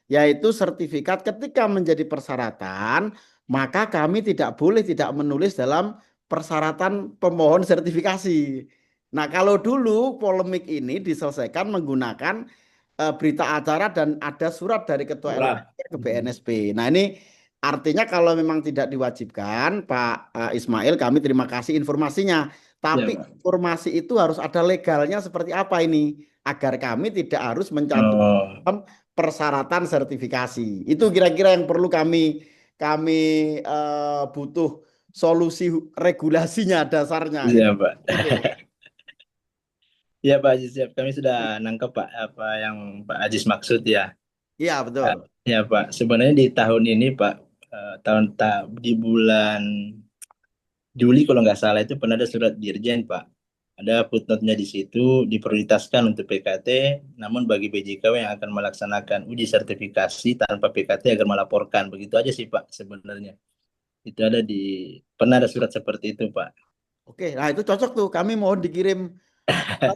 yaitu sertifikat ketika menjadi persyaratan, maka kami tidak boleh tidak menulis dalam persyaratan pemohon sertifikasi. Nah, kalau dulu polemik ini diselesaikan menggunakan berita acara dan ada surat dari Ketua LPG ke BNSP. Nah, ini artinya kalau memang tidak diwajibkan, Pak Ismail, kami terima kasih informasinya. Tapi informasi itu harus ada legalnya seperti apa ini, agar kami tidak harus mencantumkan persyaratan sertifikasi. Itu kira-kira yang perlu kami butuh solusi regulasinya dasarnya. Iya Pak. Iya Pak Aziz, siap. Kami sudah nangkep Pak apa yang Pak Aziz maksud ya. Iya betul. Ya Pak, sebenarnya di tahun ini Pak, di bulan Juli kalau nggak salah itu pernah ada surat Dirjen Pak. Ada footnote-nya di situ diprioritaskan untuk PKT, namun bagi BJKW yang akan melaksanakan uji sertifikasi tanpa PKT agar melaporkan. Begitu aja sih Pak sebenarnya. Itu pernah ada surat seperti itu Pak. Oke, nah itu cocok tuh. Kami mohon dikirim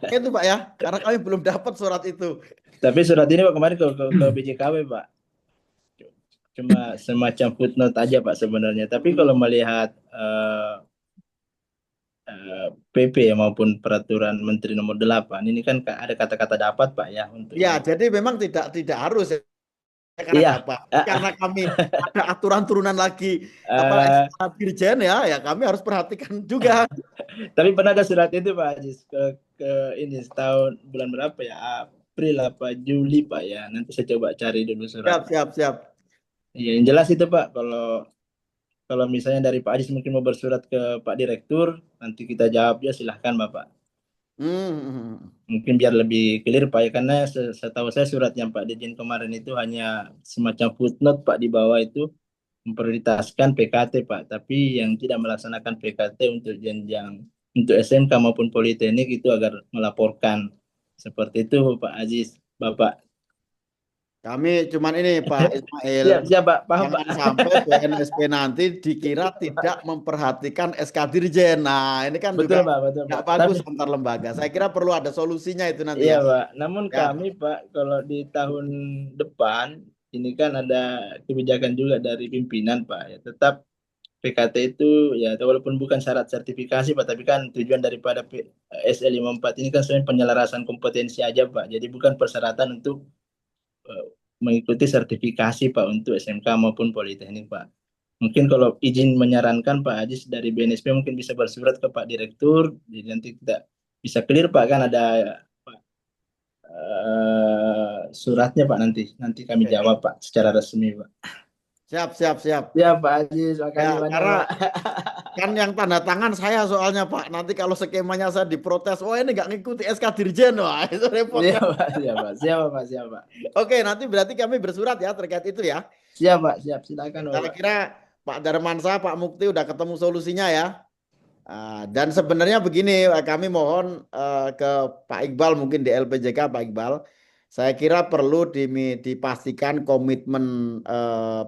itu Pak ya, karena kami belum dapat surat itu. Tapi surat ini Pak kemarin ke BJKW Pak. Cuma semacam footnote aja Pak sebenarnya. Tapi kalau melihat PP maupun peraturan Menteri Nomor 8 ini kan ada kata-kata dapat Pak ya untuk ya, jadi memang tidak harus ya. Karena kami ada aturan turunan lagi Dirjen ya kami harus perhatikan juga. Tapi pernah ada surat itu Pak Aziz ke ini setahun bulan berapa ya, April apa Juli Pak ya, nanti saya coba cari dulu surat. Siap. Iya yang jelas itu Pak, kalau kalau misalnya dari Pak Ajis mungkin mau bersurat ke Pak Direktur, nanti kita jawab ya, silahkan Bapak. Mungkin biar lebih clear Pak ya, karena setahu saya surat yang Pak Dirjen kemarin itu hanya semacam footnote Pak, di bawah itu memprioritaskan PKT Pak, tapi yang tidak melaksanakan PKT untuk jenjang untuk SMK maupun Politeknik itu agar melaporkan. Seperti itu Pak Aziz, Bapak. Kami cuman ini Pak Ismail, Siap Pak, paham Pak. jangan sampai BNSP nanti dikira tidak memperhatikan SK Dirjen. Nah, ini kan Betul juga Pak, betul nggak Pak. bagus Tapi antar lembaga. Saya kira perlu ada solusinya itu nanti iya ya. Pak, namun Ya. kami Pak, kalau di tahun depan ini kan ada kebijakan juga dari pimpinan Pak ya, tetap PKT itu ya walaupun bukan syarat sertifikasi Pak, tapi kan tujuan daripada SL54 ini kan sebenarnya penyelarasan kompetensi aja Pak. Jadi bukan persyaratan untuk eh, mengikuti sertifikasi Pak untuk SMK maupun Politeknik Pak. Mungkin kalau izin menyarankan Pak Ajis dari BNSP mungkin bisa bersurat ke Pak Direktur, jadi nanti kita bisa clear Pak, kan ada suratnya Pak, nanti kami Oke. jawab Pak secara resmi Pak. Siap. Ya Pak Ajis, makasih Ya, banyak karena Pak. kan yang tanda tangan saya soalnya Pak. Nanti kalau skemanya saya diprotes, wah ini nggak ngikuti SK Dirjen, wah itu repotnya. Siap Pak, siap Pak. Oke, nanti berarti kami bersurat ya terkait itu ya. Siap Pak, silakan Saya Bapak. kira Pak Darmansyah, Pak Mukti udah ketemu solusinya ya. Dan sebenarnya begini, kami mohon ke Pak Iqbal mungkin di LPJK, Pak Iqbal. Saya kira perlu dipastikan komitmen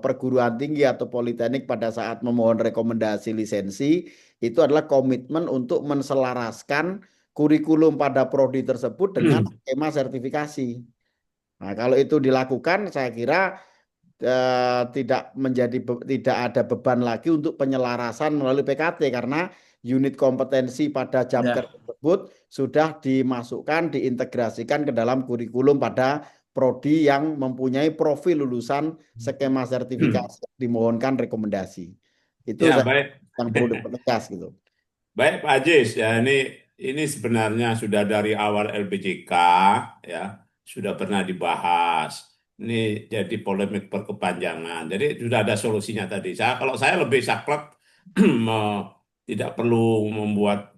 perguruan tinggi atau politeknik pada saat memohon rekomendasi lisensi itu adalah komitmen untuk menselaraskan kurikulum pada prodi tersebut dengan skema sertifikasi. Nah, kalau itu dilakukan, saya kira tidak ada beban lagi untuk penyelarasan melalui PKT karena unit kompetensi pada Jamker tersebut sudah dimasukkan, diintegrasikan ke dalam kurikulum pada prodi yang mempunyai profil lulusan skema sertifikasi dimohonkan rekomendasi. Itu Ya, baik. yang perlu dipertegas gitu. Baik Pak Ajis, ya ini sebenarnya sudah dari awal LPJK ya sudah pernah dibahas. Ini jadi polemik berkepanjangan. Jadi sudah ada solusinya tadi. Kalau saya lebih saklek tidak perlu membuat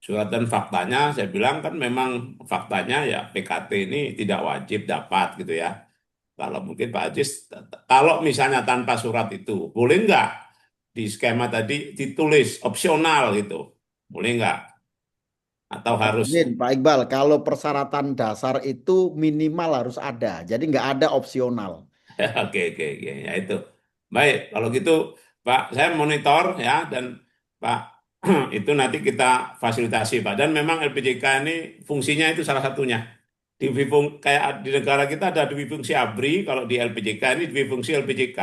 surat dan faktanya. Saya bilang kan memang faktanya ya PKT ini tidak wajib dapat gitu ya. Kalau mungkin Pak Ajis, kalau misalnya tanpa surat itu boleh nggak di skema tadi ditulis opsional gitu, boleh nggak? Atau harus? Pak Iqbal, kalau persyaratan dasar itu minimal harus ada, jadi nggak ada opsional. Oke, ya itu. Baik, kalau gitu Pak, saya monitor ya dan Pak itu nanti kita fasilitasi Pak. Dan memang LPJK ini fungsinya itu salah satunya. Kayak di negara kita ada fungsi ABRI, kalau di LPJK ini fungsi LPJK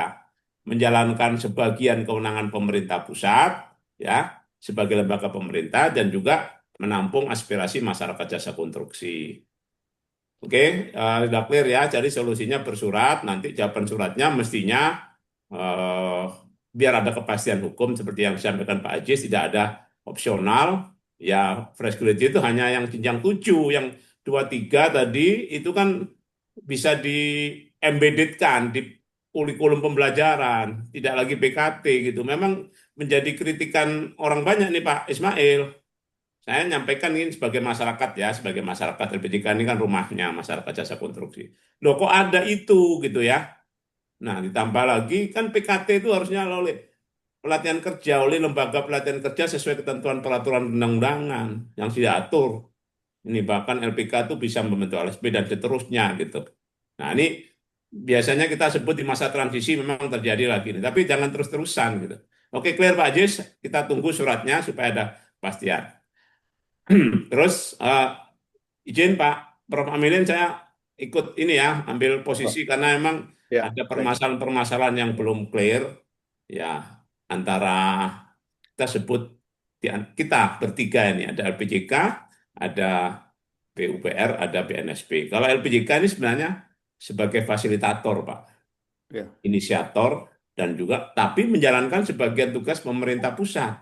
menjalankan sebagian kewenangan pemerintah pusat ya sebagai lembaga pemerintah dan juga menampung aspirasi masyarakat jasa konstruksi. Oke, sudah clear ya. Jadi solusinya bersurat. Nanti jawaban suratnya mestinya biar ada kepastian hukum seperti yang disampaikan Pak Ajis, tidak ada opsional. Ya, fresh graduate itu hanya yang jenjang 7, yang 2, 3 tadi itu kan bisa di-embeddedkan di kurikulum pembelajaran, tidak lagi PKT gitu. Memang menjadi kritikan orang banyak nih Pak Ismail. Saya nyampaikan ini sebagai masyarakat ya, sebagai masyarakat LPJK ini kan rumahnya masyarakat jasa konstruksi. Loh kok ada itu gitu ya. Nah ditambah lagi kan PKT itu harusnya oleh pelatihan kerja, oleh lembaga pelatihan kerja sesuai ketentuan peraturan undang-undangan yang diatur. Ini bahkan LPK itu bisa membentuk LSP dan seterusnya gitu. Nah ini biasanya kita sebut di masa transisi memang terjadi lagi. Tapi jangan terus-terusan gitu. Oke clear Pak Ajis, kita tunggu suratnya supaya ada kepastian. Terus izin Pak Prof. Amilin saya ikut ini ya ambil posisi karena memang Ya, ada permasalahan-permasalahan yang belum clear ya antara kita sebut kita bertiga ini ada LPJK, ada PUPR, ada BNSP. Kalau LPJK ini sebenarnya sebagai fasilitator Pak, Ya. inisiator dan juga tapi menjalankan sebagian tugas pemerintah pusat.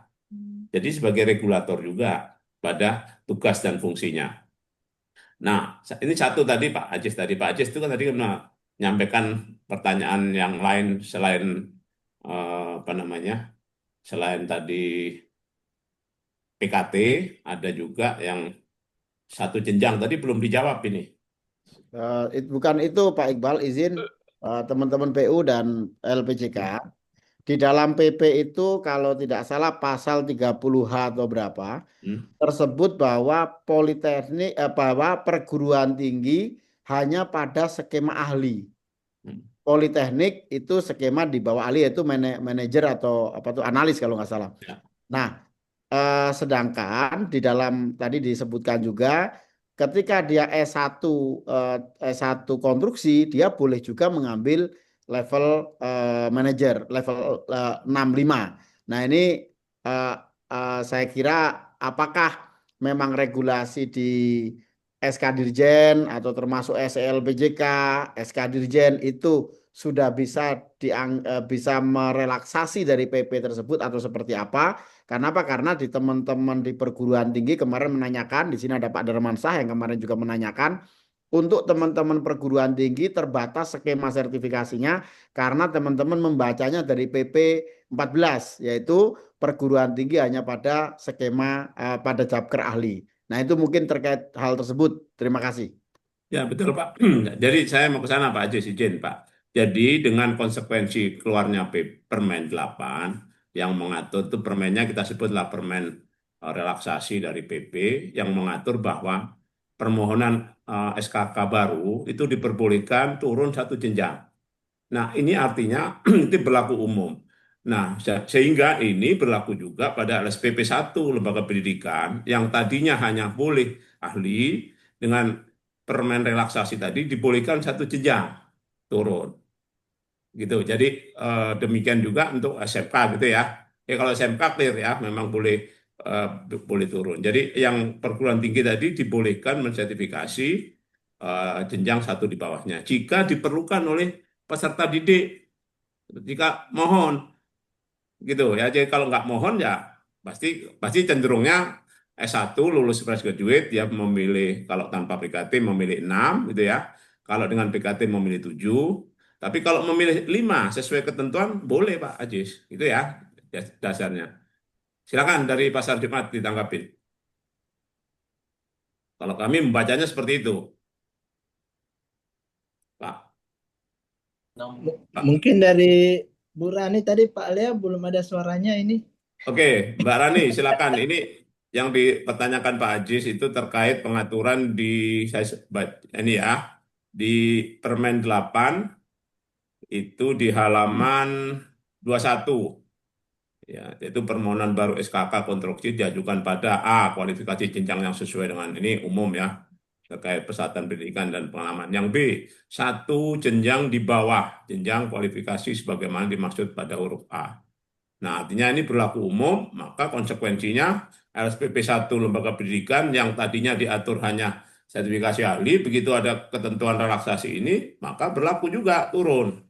Jadi sebagai regulator juga pada tugas dan fungsinya. Nah, ini satu tadi Pak Ajis tadi. Pak Ajis itu kan tadi menyampaikan pertanyaan yang lain selain apa namanya Selain tadi PKT, ada juga yang satu jenjang. Tadi belum dijawab ini. Bukan itu Pak Iqbal, izin teman-teman PU dan LPJK. Di dalam PP itu kalau tidak salah pasal 30H atau berapa, tersebut bahwa politeknik bahwa perguruan tinggi hanya pada skema ahli. Politeknik itu skema di bawah ahli, yaitu manajer atau apa tuh analis kalau nggak salah. Ya. Nah, sedangkan di dalam tadi disebutkan juga ketika dia S1 konstruksi, dia boleh juga mengambil level manajer level 65. Nah, ini saya kira apakah memang regulasi di SK Dirjen atau termasuk SLPJK, SK Dirjen itu sudah bisa merelaksasi dari PP tersebut atau seperti apa? Kenapa? Karena di teman-teman di perguruan tinggi kemarin menanyakan, di sini ada Pak Darmansyah yang kemarin juga menanyakan, untuk teman-teman perguruan tinggi terbatas skema sertifikasinya karena teman-teman membacanya dari PP 14, yaitu perguruan tinggi hanya pada skema pada Jabker ahli. Nah, itu mungkin terkait hal tersebut. Terima kasih. Ya, betul, Pak. Jadi saya mau ke sana, Pak Ajis, izin, Pak. Jadi dengan konsekuensi keluarnya Permen 8 yang mengatur itu permennya kita sebutlah permen relaksasi dari PP yang mengatur bahwa permohonan SKK baru itu diperbolehkan turun satu jenjang. Nah, ini artinya itu berlaku umum. Nah, sehingga ini berlaku juga pada LSPP 1 lembaga pendidikan yang tadinya hanya boleh ahli, dengan permen relaksasi tadi dibolehkan satu jenjang turun. Gitu. Jadi demikian juga untuk SMK gitu ya. Kalau SMK clear ya, memang boleh turun. Jadi yang perguruan tinggi tadi dibolehkan mensertifikasi jenjang satu di bawahnya jika diperlukan oleh peserta didik. Jika mohon gitu ya. Jadi kalau nggak mohon ya pasti cenderungnya S1 lulus fresh graduate dia memilih, kalau tanpa PKT memilih 6 gitu ya. Kalau dengan PKT memilih 7. Tapi kalau memilih 5 sesuai ketentuan boleh Pak Ajis. Itu ya dasarnya. Silakan dari Pasar Jumat ditanggapin. Kalau kami membacanya seperti itu. Pak. Mungkin dari Bu Rani tadi Pak Lea belum ada suaranya ini. Oke, Mbak Rani, silakan. Ini yang dipertanyakan Pak Ajis itu terkait pengaturan ini ya, di Permen 8 itu di halaman 21. Ya, yaitu permohonan baru SKK konstruksi diajukan pada A, kualifikasi jenjang yang sesuai dengan ini umum ya, terkait persatuan pendidikan dan pengalaman. Yang B, satu jenjang di bawah jenjang kualifikasi sebagaimana dimaksud pada huruf A. Nah, artinya ini berlaku umum, maka konsekuensinya LSPP 1 lembaga pendidikan yang tadinya diatur hanya sertifikasi ahli, begitu ada ketentuan relaksasi ini, maka berlaku juga turun.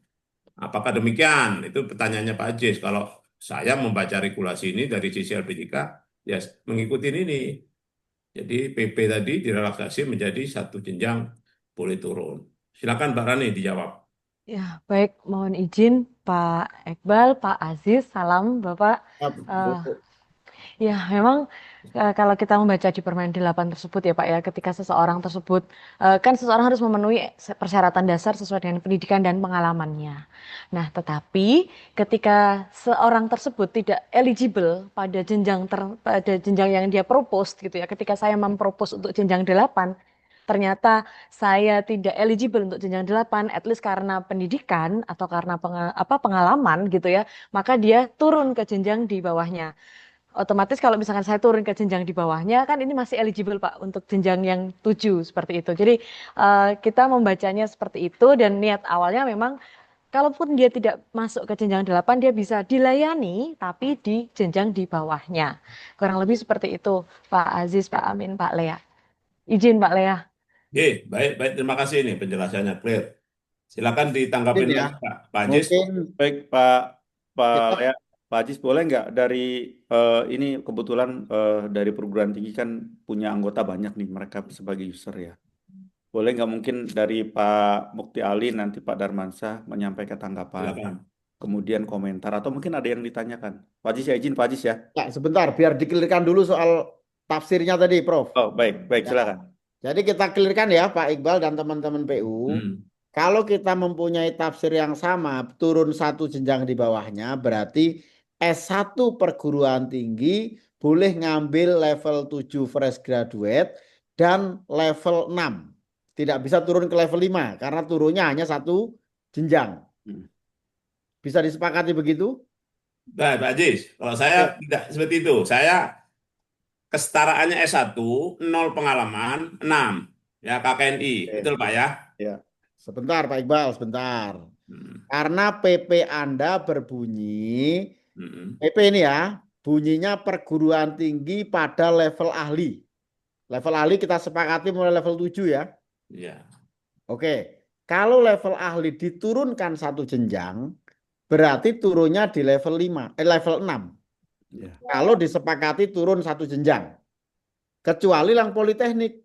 Apakah demikian? Itu pertanyaannya Pak Ajis. Kalau saya membaca regulasi ini dari sisi LPJK, ya mengikuti ini. Jadi PP tadi direlaksasi menjadi satu jenjang boleh turun. Silakan Mbak Rani dijawab. Ya, baik. Mohon izin Pak Iqbal, Pak Aziz, salam Bapak. Ya, memang kalau kita membaca di Permen 8 tersebut ya Pak ya, ketika seseorang tersebut, kan seseorang harus memenuhi persyaratan dasar sesuai dengan pendidikan dan pengalamannya. Nah, tetapi ketika seorang tersebut tidak eligible pada jenjang yang dia propose gitu ya, ketika saya mempropose untuk jenjang 8, ternyata saya tidak eligible untuk jenjang 8, at least karena pendidikan atau karena pengalaman gitu ya, maka dia turun ke jenjang di bawahnya. Otomatis kalau misalkan saya turun ke jenjang di bawahnya, kan ini masih eligible Pak untuk jenjang yang 7 seperti itu. Jadi kita membacanya seperti itu, dan niat awalnya memang kalaupun dia tidak masuk ke jenjang 8, dia bisa dilayani tapi di jenjang di bawahnya. Kurang lebih seperti itu Pak Aziz, Pak Amin, Pak Lea. Izin Pak Lea. Baik, terima kasih ini penjelasannya clear. Silakan ditanggapin Ya. Pak Ajis. Mungkin Baik Lea, Pak Ajis boleh nggak dari ini kebetulan dari perguruan tinggi kan punya anggota banyak nih mereka sebagai user ya. Boleh nggak mungkin dari Pak Mukti Ali nanti Pak Darmansyah menyampaikan tanggapan, Silakan. kemudian komentar atau mungkin ada yang ditanyakan. Pak Ajis ya, izin Pak Ajis ya. Ya, sebentar, biar dikelirkan dulu soal tafsirnya tadi, Prof. Oh, baik, baik, Ya. silakan. Jadi kita clearkan ya, Pak Iqbal dan teman-teman PU. Kalau kita mempunyai tafsir yang sama, turun satu jenjang di bawahnya, berarti S1 perguruan tinggi boleh ngambil level 7 fresh graduate dan level 6. Tidak bisa turun ke level 5, karena turunnya hanya satu jenjang. Bisa disepakati begitu? Nah, Pak Ajis, kalau saya tidak seperti itu. Saya kesetaraannya S1, 0 pengalaman, 6. Ya, KKNI. Betul, Pak ya? Ya. Sebentar, Pak Iqbal, sebentar. Karena PP Anda berbunyi, PP ini ya, bunyinya perguruan tinggi pada level ahli. Level ahli kita sepakati mulai level 7 ya. Iya. Oke, kalau level ahli diturunkan satu jenjang, berarti turunnya di level 5, level 6. Ya. Kalau disepakati turun satu jenjang. Kecuali yang politeknik,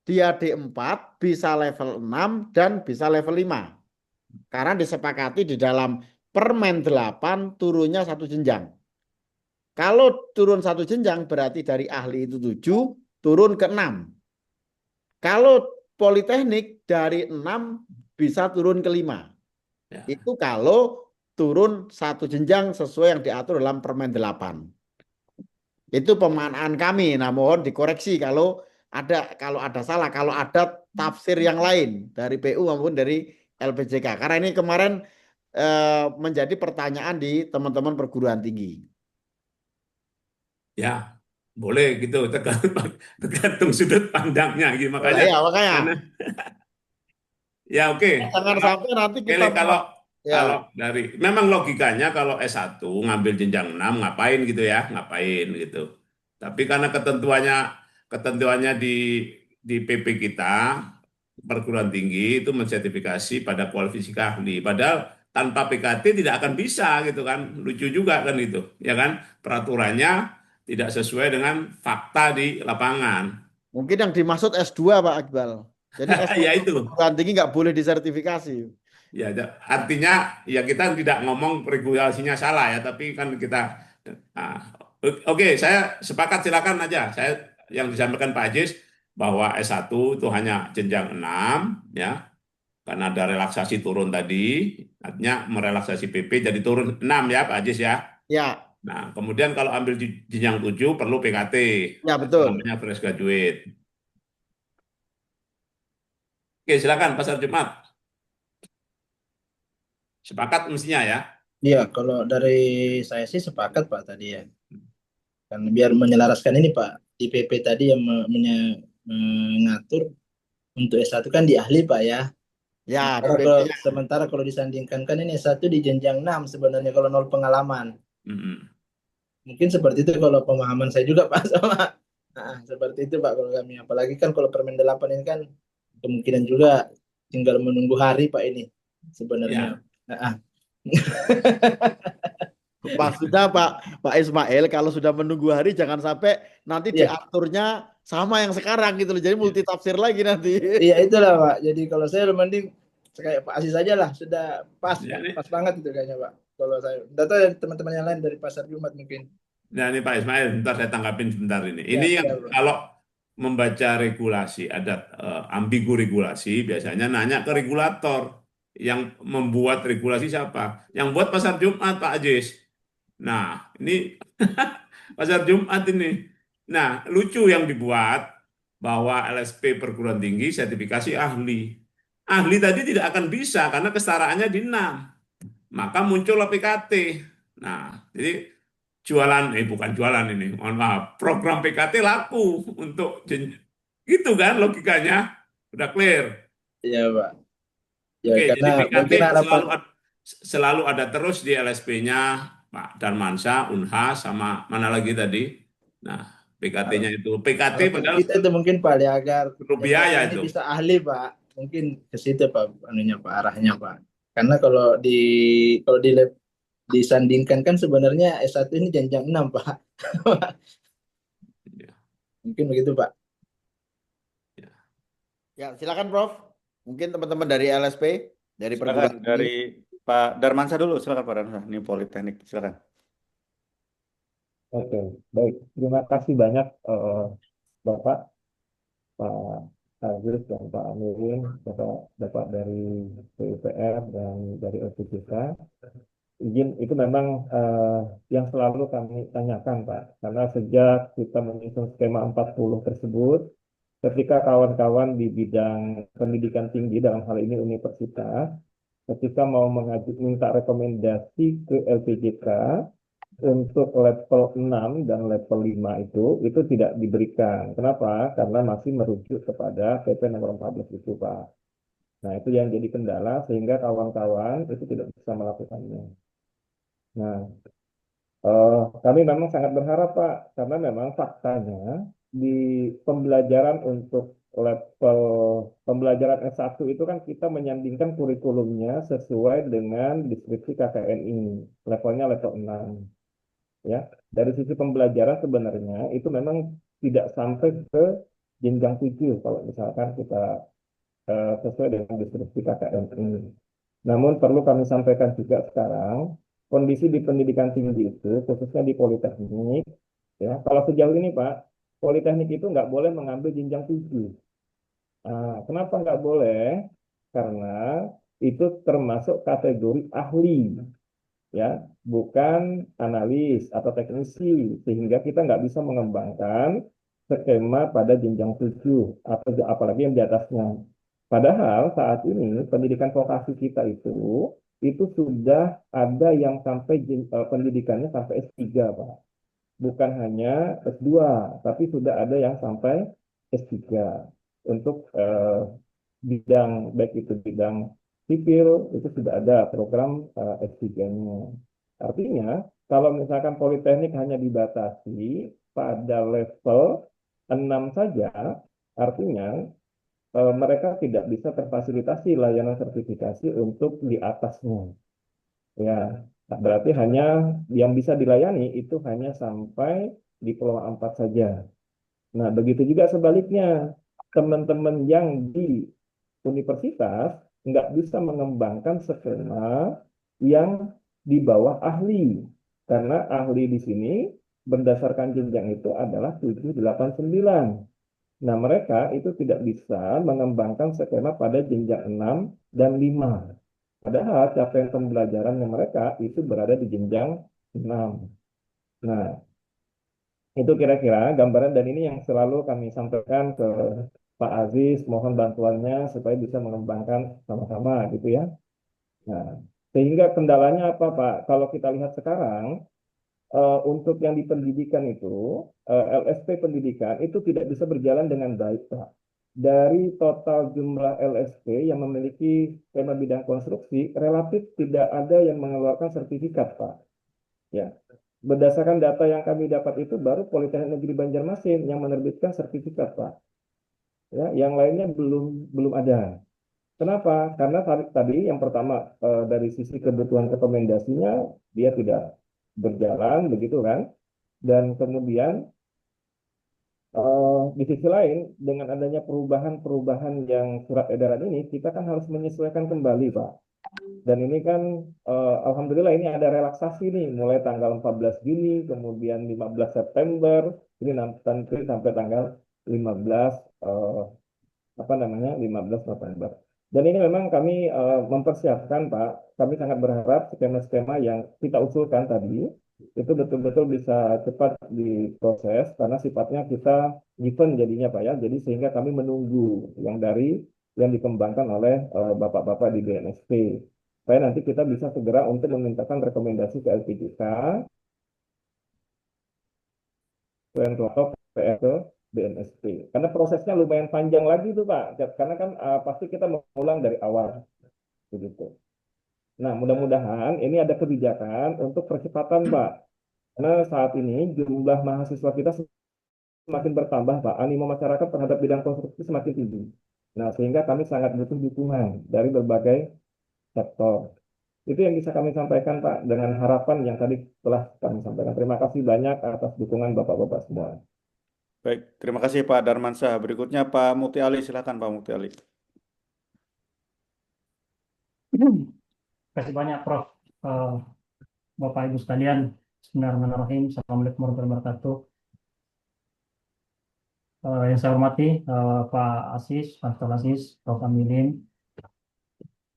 dia D4 bisa level 6 dan bisa level 5. Karena disepakati di dalam Permen 8 turunnya satu jenjang. Kalau turun satu jenjang berarti dari ahli itu 7 turun ke 6. Kalau politeknik dari 6 bisa turun ke 5. Ya. Itu kalau turun satu jenjang sesuai yang diatur dalam Permen 8. Itu pemaknaan kami. Nah, mohon dikoreksi kalau ada salah, kalau ada tafsir yang lain dari PU maupun dari LPJK. Karena ini kemarin menjadi pertanyaan di teman-teman perguruan tinggi. Ya, boleh gitu. Tergantung sudut pandangnya. Gitu. Makanya, Ya, makanya. Ya, oke. Jangan sampai nanti kita kalau dari memang logikanya kalau S1 ngambil jenjang 6 ngapain gitu ya, ngapain gitu. Tapi karena ketentuannya di PP kita perguruan tinggi itu mensertifikasi pada kualifikasi ahli. Padahal tanpa PKT tidak akan bisa gitu kan. Lucu juga kan itu, ya kan? Peraturannya tidak sesuai dengan fakta di lapangan. Mungkin yang dimaksud S2 Pak Iqbal. Jadi S1 Ya itu. perguruan tinggi nggak boleh disertifikasi. Ya, artinya ya kita tidak ngomong regulasinya salah ya, tapi kan kita oke, saya sepakat, silakan aja. Saya yang disampaikan Pak Ajis bahwa S1 itu hanya jenjang 6 ya. Karena ada relaksasi turun tadi, artinya merelaksasi PP jadi turun 6 ya Pak Ajis ya. Ya. Nah, kemudian kalau ambil jenjang 7 perlu PKT. Ya, betul. Namanya fresh graduate. Oke, silakan Pasar Jumat. Sepakat mestinya ya? Iya, kalau dari saya sih sepakat Pak tadi ya. Kan biar menyelaraskan ini Pak, di PP tadi yang mengatur untuk S1 kan di ahli Pak ya. Ya, Sementara kalau disandingkan kan ini S1 di jenjang 6 sebenarnya kalau 0 pengalaman. Mungkin seperti itu kalau pemahaman saya juga Pak sama. Nah, seperti itu Pak kalau kami. Apalagi kan kalau Permen 8 ini kan kemungkinan juga tinggal menunggu hari Pak ini sebenarnya. Pas sudah Pak Ismail, kalau sudah menunggu hari jangan sampai nanti diaturnya sama yang sekarang gitu loh. Jadi multi tafsir lagi nanti. Iya itulah Pak. Jadi kalau saya mending kayak Pak Aziz saja lah, sudah pas pas banget itu kayaknya Pak. Kalau saya enggak tahu dari teman-teman yang lain dari Pasar Jumat mungkin. Nah ini Pak Ismail, bentar saya tanggapin sebentar ini. Ini yang kalau membaca regulasi, ada ambigu regulasi, biasanya nanya ke regulator. Yang membuat regulasi siapa? Yang buat Pasar Jumat Pak Ajis. Nah ini Pasar Jumat ini. Nah lucu yang dibuat bahwa LSP perguruan tinggi sertifikasi ahli. Ahli tadi tidak akan bisa karena kesetaraannya di 6. Maka muncullah PKT. Nah jadi bukan jualan ini, mohon maaf, program PKT laku untuk gitu kan logikanya, udah clear? Iya Pak. Ya, Oke, karena jadi PKT mungkin selalu ada terus di LSP-nya Pak Darmansyah, Unhas, sama mana lagi tadi? Nah, PKT-nya itu PKT padahal kita itu mungkin Pak ya agar biaya ini itu. bisa ahli Pak, mungkin ke situ Pak anunya Pak arahnya Pak. Karena kalau disandingkan kan sebenarnya S1 ini jenjang 6 Pak. Mungkin begitu Pak. Ya, silakan Prof. Mungkin teman-teman dari LSP, dari perguruan Silakan dari Pak Darmansyah dulu, silakan Pak Darmansyah. Ini Politeknik, silakan. Oke, baik. Terima kasih banyak Bapak, Pak Aziz dan Pak Amirin, Bapak dari PUPR dan dari OTPK. Izin itu memang yang selalu kami tanyakan, Pak. Karena sejak kita menyusun skema 40 tersebut, ketika kawan-kawan di bidang pendidikan tinggi, dalam hal ini universitas, ketika mau minta rekomendasi ke LPJK untuk level 6 dan level 5 itu tidak diberikan. Kenapa? Karena masih merujuk kepada PP nomor 14 itu, Pak. Nah, itu yang jadi kendala sehingga kawan-kawan itu tidak bisa melakukannya. Nah, kami memang sangat berharap, Pak, karena memang faktanya di pembelajaran untuk level pembelajaran S1 itu kan kita menyandingkan kurikulumnya sesuai dengan deskripsi KKNI, levelnya level 6. Ya, dari sisi pembelajaran sebenarnya itu memang tidak sampai ke jenjang 7 kalau misalkan kita sesuai dengan deskripsi KKNI. Namun perlu kami sampaikan juga sekarang kondisi di pendidikan tinggi itu khususnya di politeknik, ya kalau sejauh ini Pak, politeknik itu nggak boleh mengambil jenjang 7. Kenapa nggak boleh? Karena itu termasuk kategori ahli, ya, bukan analis atau teknisi, sehingga kita nggak bisa mengembangkan skema pada jenjang 7 atau apalagi yang di atasnya. Padahal saat ini pendidikan vokasi kita itu sudah ada yang sampai pendidikannya sampai S3, Pak. Bukan hanya S2, tapi sudah ada yang sampai S3 untuk bidang, baik itu bidang sipil, itu sudah ada program S3-nya. Artinya, kalau misalkan politeknik hanya dibatasi pada level 6 saja, artinya mereka tidak bisa terfasilitasi layanan sertifikasi untuk di atasnya. Ya, berarti hanya yang bisa dilayani itu hanya sampai diploma 4 saja. Nah, begitu juga sebaliknya, teman-teman yang di universitas nggak bisa mengembangkan skema yang di bawah ahli. Karena ahli di sini berdasarkan jenjang itu adalah 7, 8, 9. Nah, mereka itu tidak bisa mengembangkan skema pada jenjang 6 dan 5. Padahal capaian pembelajarannya mereka itu berada di jenjang 6. Nah, itu kira-kira gambaran dan ini yang selalu kami sampaikan ke Pak Aziz, mohon bantuannya supaya bisa mengembangkan sama-sama gitu ya. Nah, sehingga kendalanya apa Pak? Kalau kita lihat sekarang, untuk yang di pendidikan itu, LSP pendidikan itu tidak bisa berjalan dengan baik Pak. Dari total jumlah LSP yang memiliki skema bidang konstruksi, relatif tidak ada yang mengeluarkan sertifikat Pak. Ya, berdasarkan data yang kami dapat itu baru Politeknik Negeri Banjarmasin yang menerbitkan sertifikat Pak. Ya, yang lainnya belum ada. Kenapa? Karena tadi yang pertama dari sisi kebutuhan rekomendasinya dia tidak berjalan begitu kan, dan kemudian di sisi lain dengan adanya perubahan-perubahan yang surat edaran ini kita kan harus menyesuaikan kembali Pak. Dan ini kan alhamdulillah ini ada relaksasi nih mulai tanggal 14 Juni kemudian 15 September ini nanti sampai tanggal 15 15 November. Dan ini memang kami mempersiapkan Pak, kami sangat berharap skema-skema yang kita usulkan tadi itu betul-betul bisa cepat diproses karena sifatnya kita event jadinya Pak ya. Jadi sehingga kami menunggu yang dikembangkan oleh bapak-bapak di BNSP. Supaya nanti kita bisa segera untuk memintakan rekomendasi ke LPJK, kelompok PR ke BNSP. Karena prosesnya lumayan panjang lagi tuh Pak. Karena kan pasti kita mengulang dari awal. Begitu. Nah, mudah-mudahan ini ada kebijakan untuk percepatan Pak. Karena saat ini jumlah mahasiswa kita semakin bertambah Pak. Animo masyarakat terhadap bidang konstruksi semakin tinggi. Nah, sehingga kami sangat butuh dukungan dari berbagai sektor. Itu yang bisa kami sampaikan Pak dengan harapan yang tadi telah kami sampaikan. Terima kasih banyak atas dukungan Bapak-Bapak semua. Baik, terima kasih Pak Darmansyah. Berikutnya Pak Mukti Ali, silakan Pak Mukti Ali. Terima kasih banyak Prof. Bapak Ibu sekalian. Bismillahirrahmanirrahim. Assalamualaikum warahmatullahi wabarakatuh. Yang saya hormati Pak Asis, Pak Asis, Prof. Amilin.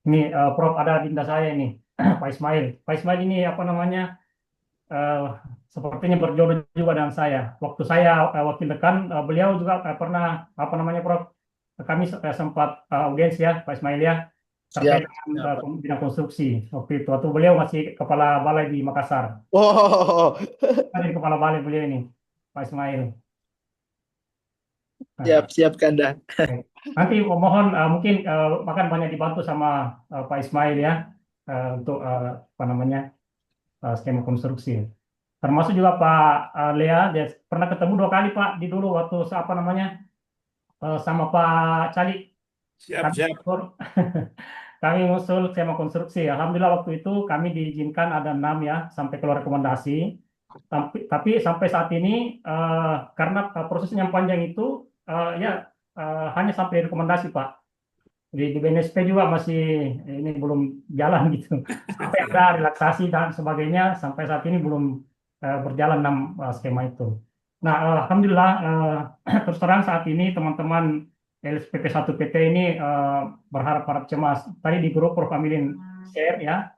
Ini Prof, ada dinda saya ini, Pak Ismail. Pak Ismail ini apa namanya? eh, Sepertinya berjodoh juga dengan saya. Waktu saya wakil dekan, beliau juga pernah apa namanya, Prof? Kami sempat audiens ya, Pak Ismail ya, terkait Siap. dengan Siap, Pak. bidang konstruksi. Waktu beliau masih kepala balai di Makassar. Oh, Ada di kepala balai beliau ini, Pak Ismail. Nah, Siap, Kanda. nanti mohon mungkin akan banyak dibantu sama Pak Ismail ya untuk apa namanya skema konstruksi. Termasuk juga Pak Lea, dia pernah ketemu 2 kali Pak di dulu waktu apa namanya sama Pak Cali. Siap, Kami siap. ngusul, kami ngusul skema konstruksi. Alhamdulillah waktu itu kami diizinkan ada 6 ya sampai keluar rekomendasi. Tapi sampai saat ini karena prosesnya yang panjang itu ya hanya sampai rekomendasi Pak. Di BNSP juga masih ini belum jalan gitu. Sampai ada relaksasi dan sebagainya sampai saat ini belum berjalan 6 skema itu. Nah, alhamdulillah terus terang saat ini teman-teman LSPP 1 PT ini berharap cemas. Tadi di grup Prof. Amilin share ya,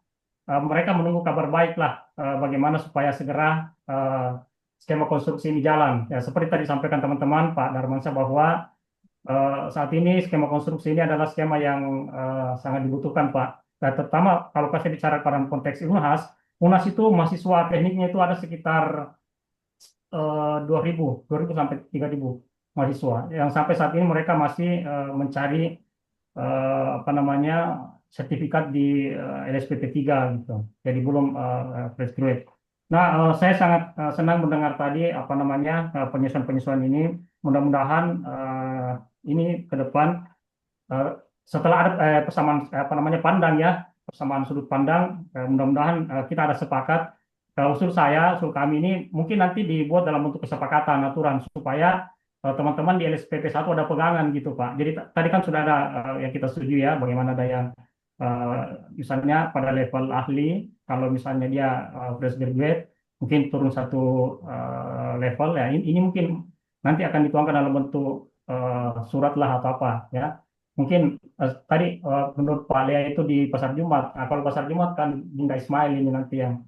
mereka menunggu kabar baik lah bagaimana supaya segera skema konstruksi ini jalan. Ya, seperti tadi disampaikan teman-teman Pak Darmansyah bahwa saat ini skema konstruksi ini adalah skema yang sangat dibutuhkan Pak. Nah, terutama kalau saya bicara pada konteks UNAS itu mahasiswa tekniknya itu ada sekitar 2.000 sampai 3.000 mahasiswa. Yang sampai saat ini mereka masih mencari apa namanya sertifikat di LSPP 3 gitu. Jadi belum fresh graduate. Nah, saya sangat senang mendengar tadi apa namanya penyesuaian ini. Mudah-mudahan ini ke depan setelah ada persamaan apa namanya pandang ya, persamaan sudut pandang, mudah-mudahan kita ada sepakat. Usul kami ini mungkin nanti dibuat dalam bentuk kesepakatan aturan supaya teman-teman di LSPP 1 ada pegangan gitu Pak. Jadi tadi kan sudah ada yang kita setuju ya, bagaimana ada yang misalnya pada level ahli, kalau misalnya dia fresh graduate mungkin turun 1 level ya. Ini mungkin nanti akan dituangkan dalam bentuk surat lah atau apa ya. Mungkin tadi menurut Pak Lea itu di Pasar Jumat. Nah, kalau Pasar Jumat kan Dinda Ismail ini nanti yang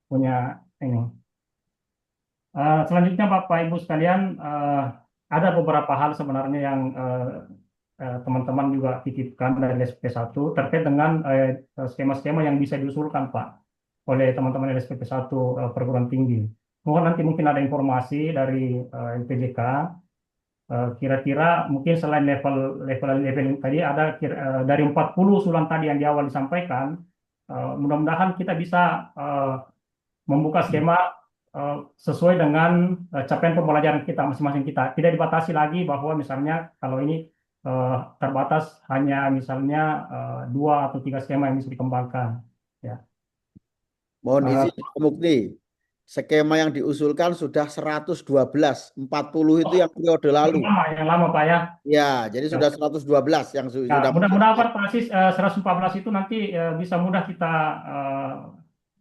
punya ini. Selanjutnya Bapak Ibu sekalian, ada beberapa hal sebenarnya yang teman-teman juga titipkan dari LSPP 1 terkait dengan skema-skema yang bisa diusulkan Pak oleh teman-teman LSPP 1 perguruan tinggi. Mohon nanti mungkin ada informasi dari LPJK. Kira-kira mungkin selain level tadi ada dari 40 usulan tadi yang di awal disampaikan, mudah-mudahan kita bisa membuka skema sesuai dengan capaian pembelajaran kita masing-masing kita. Tidak dibatasi lagi bahwa misalnya kalau ini terbatas hanya misalnya 2 atau 3 skema yang bisa dikembangkan. Ya. mohon izin Pak Mukti. Skema yang diusulkan sudah 112, 40 itu yang periode lalu. Yang lama Pak ya. Ya, jadi sudah 112 yang sudah. Mudah-mudahan Pak Asis 114 itu nanti bisa mudah kita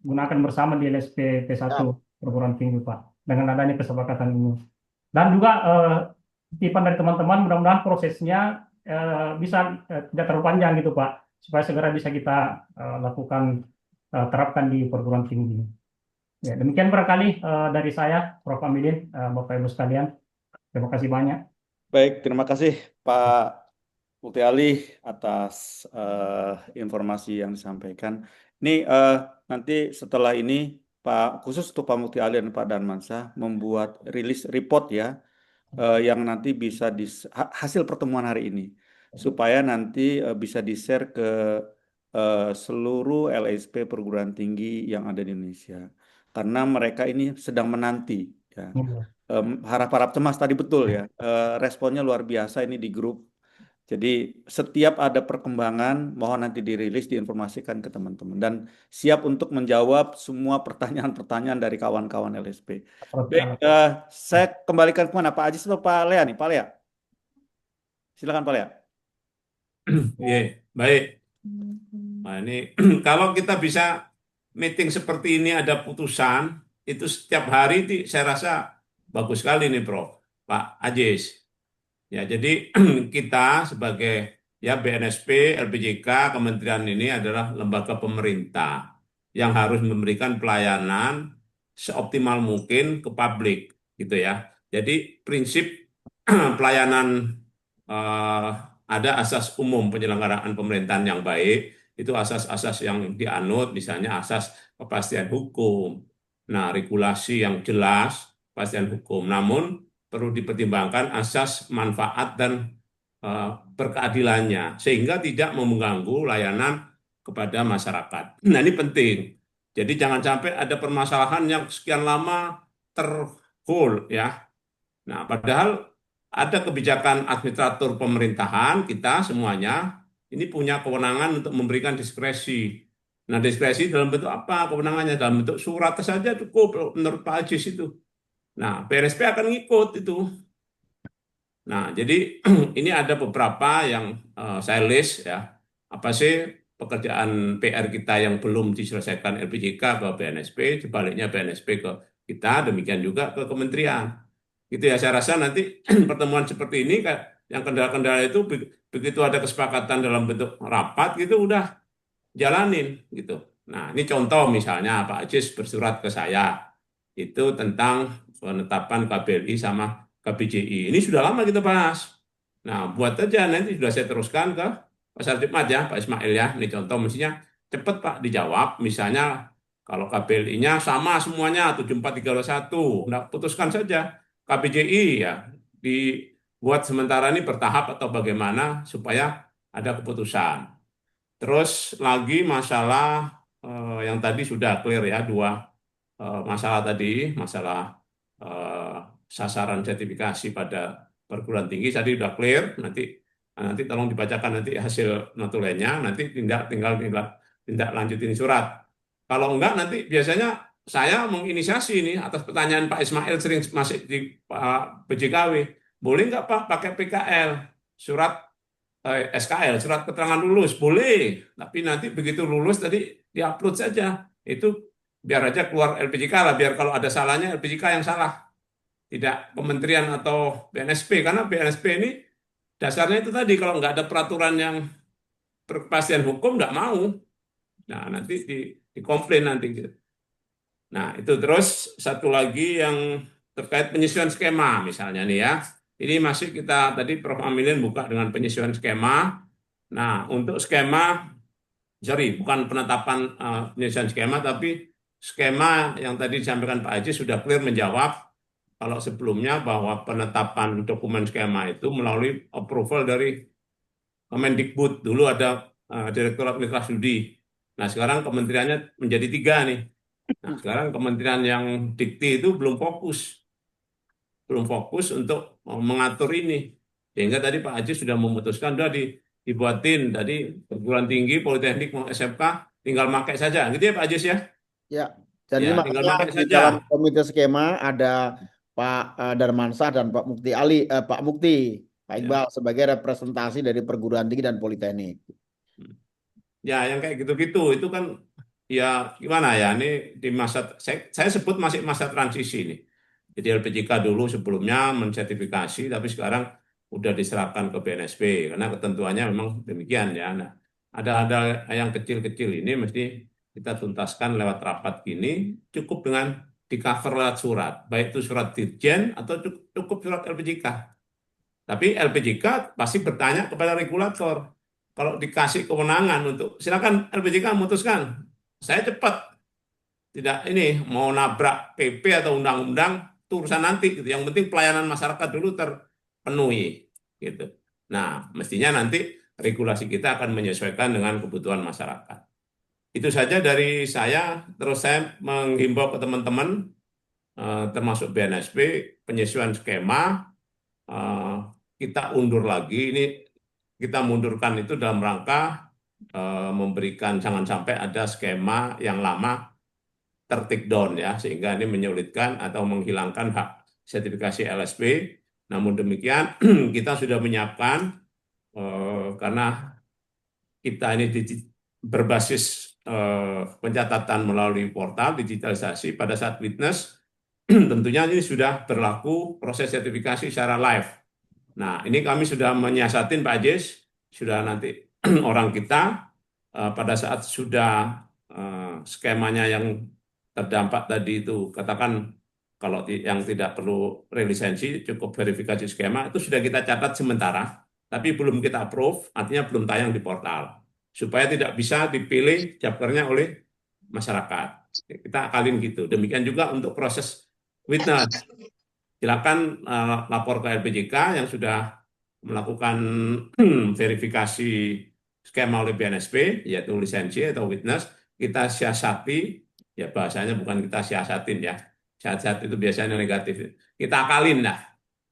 gunakan bersama di LSPP 1 perguruan tinggi Pak dengan adanya kesepakatan ini. Dan juga titipan dari teman-teman mudah-mudahan prosesnya bisa tidak terlalu panjang gitu Pak supaya segera bisa kita lakukan terapkan di perguruan tinggi. Ya, demikian barangkali dari saya, Prof. Amilin, Bapak Ibu sekalian. Terima kasih banyak. Baik, terima kasih Pak Mukti Ali atas informasi yang disampaikan. Ini nanti setelah ini Pak khusus untuk Pak Mukti Ali dan Pak Darmansyah membuat rilis report ya yang nanti bisa hasil pertemuan hari ini supaya nanti bisa di-share ke seluruh LSP perguruan tinggi yang ada di Indonesia. Karena mereka ini sedang menanti ya. Harap-harap cemas tadi betul ya. Responnya luar biasa ini di grup. Jadi setiap ada perkembangan mohon nanti dirilis diinformasikan ke teman-teman dan siap untuk menjawab semua pertanyaan-pertanyaan dari kawan-kawan LSP. Baik, saya kembalikan ke mana Pak Ajis atau Pak Lea nih? Pak Lea. Silakan Pak Lea. Iya, baik. Nah, ini kalau kita bisa meeting seperti ini ada putusan, itu setiap hari saya rasa bagus sekali nih Prof. Pak Ajis. Ya, jadi kita sebagai ya BNSP, LPJK, kementerian ini adalah lembaga pemerintah yang harus memberikan pelayanan seoptimal mungkin ke publik, gitu ya. Jadi prinsip pelayanan ada asas umum penyelenggaraan pemerintahan yang baik, itu asas-asas yang dianut, misalnya asas kepastian hukum, nah regulasi yang jelas, kepastian hukum. Namun perlu dipertimbangkan asas manfaat dan berkeadilannya, sehingga tidak mengganggu layanan kepada masyarakat. Nah, ini penting. Jadi jangan sampai ada permasalahan yang sekian lama terhold ya. Nah, padahal ada kebijakan administrator pemerintahan, kita semuanya ini punya kewenangan untuk memberikan diskresi. Nah, diskresi dalam bentuk apa kewenangannya? Dalam bentuk surat saja cukup menurut Pak Ajis itu. Nah, BNSP akan ngikut itu. Nah, jadi ini ada beberapa yang saya list ya. Apa sih pekerjaan PR kita yang belum diselesaikan LPJK ke BNSP, sebaliknya BNSP ke kita, demikian juga ke kementerian. Gitu ya, saya rasa nanti pertemuan seperti ini yang kendala-kendala itu begitu ada kesepakatan dalam bentuk rapat gitu udah jalanin gitu. Nah, ini contoh misalnya Pak Ajis bersurat ke saya itu tentang penetapan KBLI sama KBJI. Ini sudah lama kita bahas. Nah, buat aja nanti sudah saya teruskan ke Pasar Jumat ya, Pak Ismail ya. Ini contoh mestinya cepat Pak dijawab. Misalnya kalau KBLI-nya sama semuanya 74321, nah, putuskan saja. KBJI ya dibuat sementara ini bertahap atau bagaimana supaya ada keputusan. Terus lagi masalah yang tadi sudah clear ya, dua masalah tadi, masalah sasaran sertifikasi pada perguruan tinggi tadi sudah clear. Nanti tolong dibacakan nanti hasil notulennya, nanti tinggal lanjutin surat. Kalau enggak nanti biasanya saya menginisiasi ini atas pertanyaan Pak Ismail sering masih di BJKW. Boleh nggak Pak pakai PKL, surat SKL, surat keterangan lulus? Boleh, tapi nanti begitu lulus tadi diupload saja. Itu biar aja keluar LPJK lah, biar kalau ada salahnya LPJK yang salah. Tidak kementerian atau BNSP, karena BNSP ini dasarnya itu tadi, kalau nggak ada peraturan yang berkepastian hukum, nggak mau. Nah, nanti dikomplain nanti gitu. Nah, itu terus satu lagi yang terkait penyesuaian skema misalnya nih ya. Ini masih kita tadi Prof. Amilin buka dengan penyesuaian skema. Nah, untuk skema, bukan penetapan penyesuaian skema, tapi skema yang tadi disampaikan Pak Haji sudah clear menjawab kalau sebelumnya bahwa penetapan dokumen skema itu melalui approval dari Kemendikbud. Dulu ada Direktorat Mitra Studi. Nah, sekarang kementeriannya menjadi 3 nih. Nah, sekarang kementerian yang dikti itu belum fokus untuk mengatur ini. Sehingga tadi Pak Haji sudah memutuskan, sudah dibuatin tadi perguruan tinggi, politeknik, SMK, tinggal pakai saja. Gitu ya Pak Haji ya? Ya, jadi Ya, tinggal makanya pakai di saja. dalam komite skema ada Pak Darmansyah dan Pak Mukti, Pak Iqbal sebagai representasi dari perguruan tinggi dan politeknik. Ya, yang kayak gitu-gitu itu kan ya gimana ya, ini di masa saya sebut masih masa transisi nih. Jadi LPJK dulu sebelumnya mensertifikasi, tapi sekarang udah diserahkan ke BNSP karena ketentuannya memang demikian ya. Nah, ada yang kecil-kecil ini mesti kita tuntaskan lewat rapat gini, cukup dengan di cover lewat surat, baik itu surat Dirjen atau cukup surat LPJK. Tapi LPJK pasti bertanya kepada regulator. Kalau dikasih kewenangan untuk silakan LPJK memutuskan, saya cepat. Tidak ini mau nabrak PP atau undang-undang itu urusan nanti gitu. Yang penting pelayanan masyarakat dulu terpenuhi gitu. Nah, mestinya nanti regulasi kita akan menyesuaikan dengan kebutuhan masyarakat. Itu saja dari saya. Terus saya menghimbau ke teman-teman termasuk BNSP penyesuaian skema kita undur lagi. Ini kita mundurkan itu dalam rangka memberikan jangan sampai ada skema yang lama ter-take down ya, sehingga ini menyulitkan atau menghilangkan hak sertifikasi LSP. Namun demikian kita sudah menyiapkan karena kita ini berbasis pencatatan melalui portal digitalisasi pada saat witness, tentunya ini sudah berlaku proses sertifikasi secara live. Nah, ini kami sudah menyiasatin Pak Ajis, sudah nanti orang kita pada saat sudah skemanya yang terdampak tadi itu, katakan kalau yang tidak perlu relisensi, cukup verifikasi skema, itu sudah kita catat sementara, tapi belum kita approve, artinya belum tayang di portal, supaya tidak bisa dipilih Japkernya oleh masyarakat. Kita akalin gitu. Demikian juga untuk proses witness. Silakan lapor ke LPJK yang sudah melakukan verifikasi skema oleh BNSP, yaitu lisensi atau witness, kita siasati, ya bahasanya bukan kita siasatin ya, siasat itu biasanya negatif, kita akalin lah,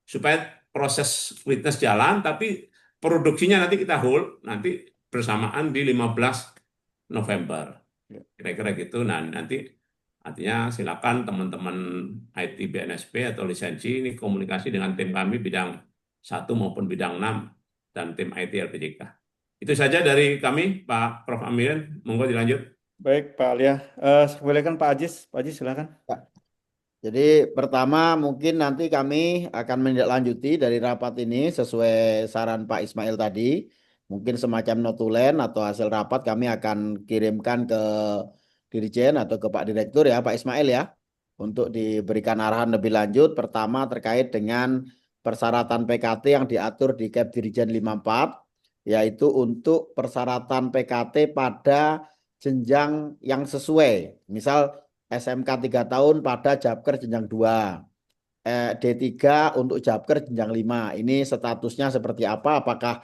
supaya proses witness jalan, tapi produksinya nanti kita hold, nanti bersamaan di 15 November, kira-kira gitu. Nah, nanti artinya silakan teman-teman IT BNSP atau lisensi ini komunikasi dengan tim kami bidang 1 maupun bidang 6 dan tim IT LPJK. Itu saja dari kami, Pak Prof. Amirin. Monggo dilanjut. Baik, Pak Alia. Silakan Pak Ajis. Pak Ajis, silakan. Jadi pertama mungkin nanti kami akan menindaklanjuti dari rapat ini sesuai saran Pak Ismail tadi. Mungkin semacam notulen atau hasil rapat kami akan kirimkan ke Dirjen atau ke Pak Direktur ya, Pak Ismail ya, untuk diberikan arahan lebih lanjut. Pertama terkait dengan persyaratan PKT yang diatur di Kep Dirjen 54, yaitu untuk persyaratan PKT pada jenjang yang sesuai. Misal SMK 3 tahun pada Japker jenjang 2. D3 untuk Japker jenjang 5. Ini statusnya seperti apa? Apakah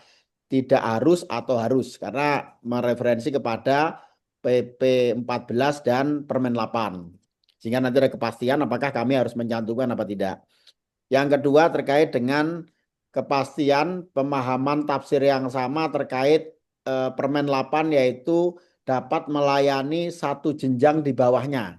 tidak harus atau harus? Karena mereferensi kepada PP 14 dan Permen 8. Sehingga nanti ada kepastian apakah kami harus mencantumkan apa tidak. Yang kedua terkait dengan kepastian pemahaman tafsir yang sama terkait Permen 8, yaitu dapat melayani satu jenjang di bawahnya.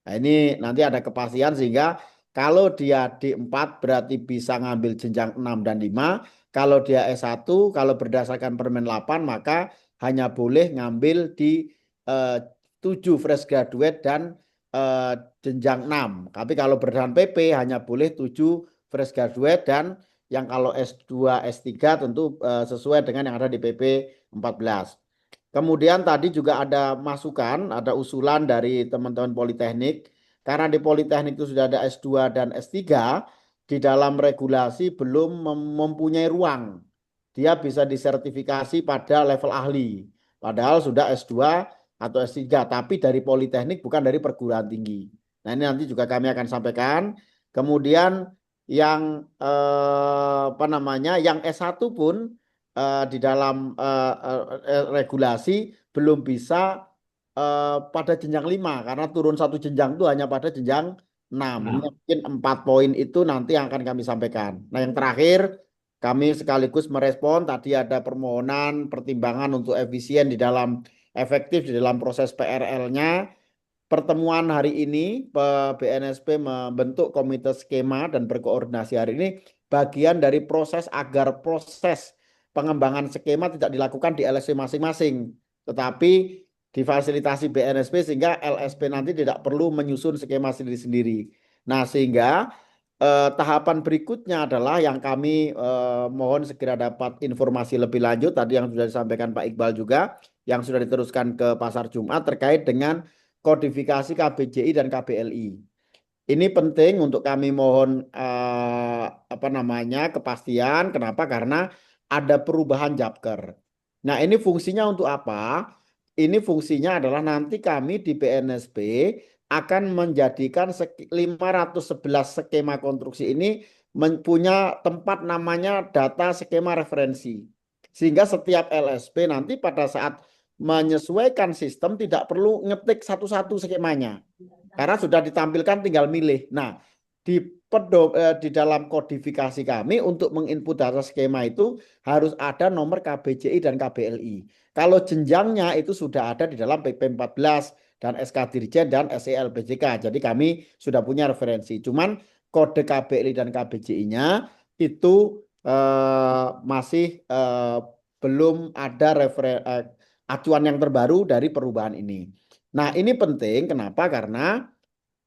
Nah, ini nanti ada kepastian sehingga kalau dia D4 berarti bisa ngambil jenjang 6 dan 5. Kalau dia S1, kalau berdasarkan Permen 8 maka hanya boleh ngambil di 7 fresh graduate dan jenjang 6. Tapi kalau berdasarkan PP hanya boleh 7 fresh graduate dan yang kalau S2, S3 tentu sesuai dengan yang ada di PP 14. Kemudian tadi juga ada masukan, ada usulan dari teman-teman Politeknik. Karena di Politeknik itu sudah ada S2 dan S3, di dalam regulasi belum mempunyai ruang. Dia bisa disertifikasi pada level ahli. Padahal sudah S2 atau S3, tapi dari Politeknik bukan dari perguruan tinggi. Nah, ini nanti juga kami akan sampaikan. Kemudian yang yang S1 pun di dalam regulasi belum bisa pada jenjang 5 karena turun satu jenjang itu hanya pada jenjang 6. Ini mungkin 4 poin itu nanti yang akan kami sampaikan. Nah, yang terakhir kami sekaligus merespon tadi ada permohonan pertimbangan untuk efisien di dalam efektif di dalam proses PRL-nya. Pertemuan hari ini BNSP membentuk komite skema dan berkoordinasi hari ini bagian dari proses agar proses pengembangan skema tidak dilakukan di LSP masing-masing, tetapi difasilitasi BNSP sehingga LSP nanti tidak perlu menyusun skema sendiri-sendiri. Nah, sehingga tahapan berikutnya adalah yang kami mohon segera dapat informasi lebih lanjut tadi yang sudah disampaikan Pak Iqbal juga, yang sudah diteruskan ke Pasar Jumat terkait dengan kodifikasi KBJI dan KBLI. Ini penting untuk kami mohon kepastian. Kenapa? Karena ada perubahan Japker. Nah, ini fungsinya untuk apa? Ini fungsinya adalah nanti kami di BNSP akan menjadikan 511 skema konstruksi ini punya tempat namanya data skema referensi. Sehingga setiap LSP nanti pada saat menyesuaikan sistem tidak perlu ngetik satu-satu skemanya. Karena sudah ditampilkan tinggal milih. Nah, di dalam kodifikasi kami untuk menginput data skema itu harus ada nomor KBJI dan KBLI. Kalau jenjangnya itu sudah ada di dalam PP 14 dan SK Dirjen dan SELPJK. Jadi kami sudah punya referensi. Cuman kode KBLI dan KBJI-nya itu masih belum ada acuan yang terbaru dari perubahan ini. Nah, ini penting kenapa? Karena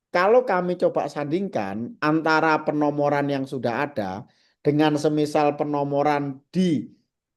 kalau kami coba sandingkan antara penomoran yang sudah ada dengan semisal penomoran di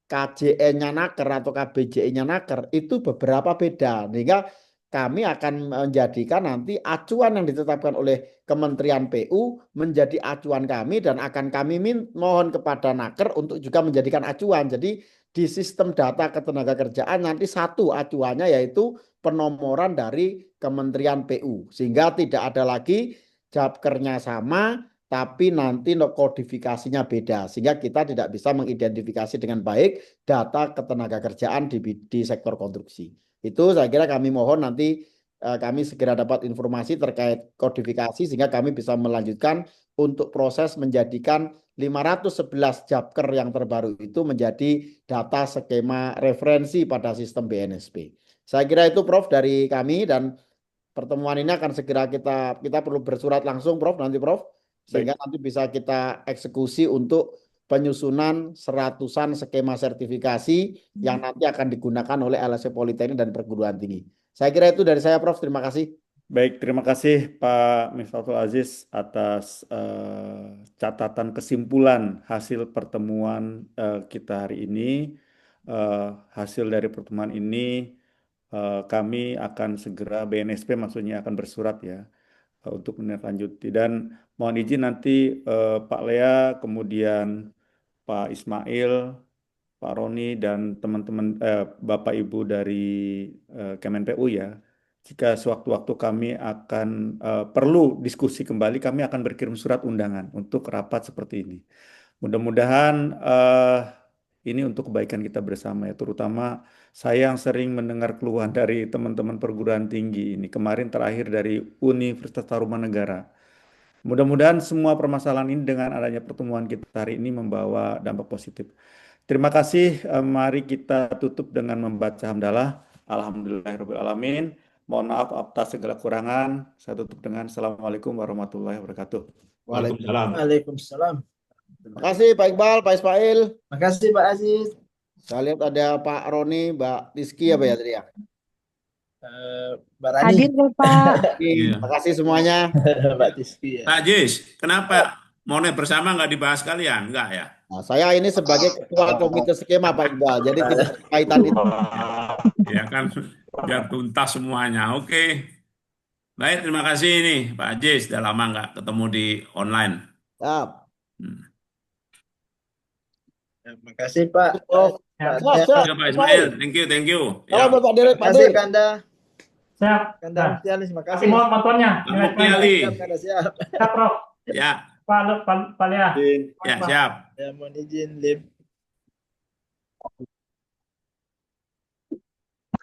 KJE-nya Naker atau KBJI-nya Naker itu beberapa beda. Sehingga kami akan menjadikan nanti acuan yang ditetapkan oleh Kementerian PU menjadi acuan kami dan akan kami mohon kepada Naker untuk juga menjadikan acuan. Jadi di sistem data ketenagakerjaan nanti satu acuannya yaitu penomoran dari Kementerian PU. Sehingga tidak ada lagi Japkernya sama tapi nanti kodifikasinya beda sehingga kita tidak bisa mengidentifikasi dengan baik data ketenagakerjaan di sektor konstruksi. Itu saya kira kami mohon nanti kami segera dapat informasi terkait kodifikasi sehingga kami bisa melanjutkan untuk proses menjadikan 511 Japker yang terbaru itu menjadi data skema referensi pada sistem BNSP. Saya kira itu Prof dari kami dan pertemuan ini akan segera kita perlu bersurat langsung Prof nanti Prof sehingga nanti bisa kita eksekusi untuk penyusunan seratusan skema sertifikasi yang nanti akan digunakan oleh LSP Politeknik dan perguruan tinggi. Saya kira itu dari saya Prof. Terima kasih. Baik, terima kasih Pak Miftahul Aziz atas catatan kesimpulan hasil pertemuan kita hari ini. Hasil dari pertemuan ini kami akan segera BNSP maksudnya akan bersurat ya untuk menindaklanjuti dan mohon izin nanti Pak Lea kemudian Pak Ismail, Pak Roni dan teman-teman Bapak Ibu dari Kemenpu ya. Jika sewaktu-waktu kami akan perlu diskusi kembali, kami akan berkirim surat undangan untuk rapat seperti ini. Mudah-mudahan ini untuk kebaikan kita bersama ya, terutama saya yang sering mendengar keluhan dari teman-teman perguruan tinggi ini. Kemarin terakhir dari Universitas Tarumanegara. Mudah-mudahan semua permasalahan ini dengan adanya pertemuan kita hari ini membawa dampak positif. Terima kasih. Mari kita tutup dengan membaca hamdalah. Alhamdulillahirrahmanirrahim. Mohon maaf atas segala kurangan. Saya tutup dengan Assalamualaikum warahmatullahi wabarakatuh. Waalaikumsalam. Waalaikumsalam. Terima kasih Pak Iqbal, Pak Ismail. Terima kasih Pak Aziz. Saya lihat ada Pak Roni, Mbak Rizky apa ya tadi ya? Mbak Rani. Hadir Bapak. Terima kasih semuanya. Mbak Tiski ya. Pak Jis, kenapa Monet bersama nggak dibahas kalian? Enggak ya? Nah, saya ini sebagai ketua komite skema Pak Iqbal, jadi tidak ada kaitan itu. Ya kan, biar tuntas semuanya. Oke. Baik, terima kasih nih Pak Jis. Sudah lama nggak ketemu di online. Siap. Terima kasih Pak. Siap, Pak siap. Ya, Pak Ismail, thank you. Salam buat Pak Derek, Terima Pak kasih Dir. Kanda. Siap. Kanda Mutialis, terima kasih. Mohon bantuannya. Pak Mukti Ali. Siap, Kanda siap. Siap, Prof. Ya, Pak Lea. ya siap. Ya, mohon izin, Lim.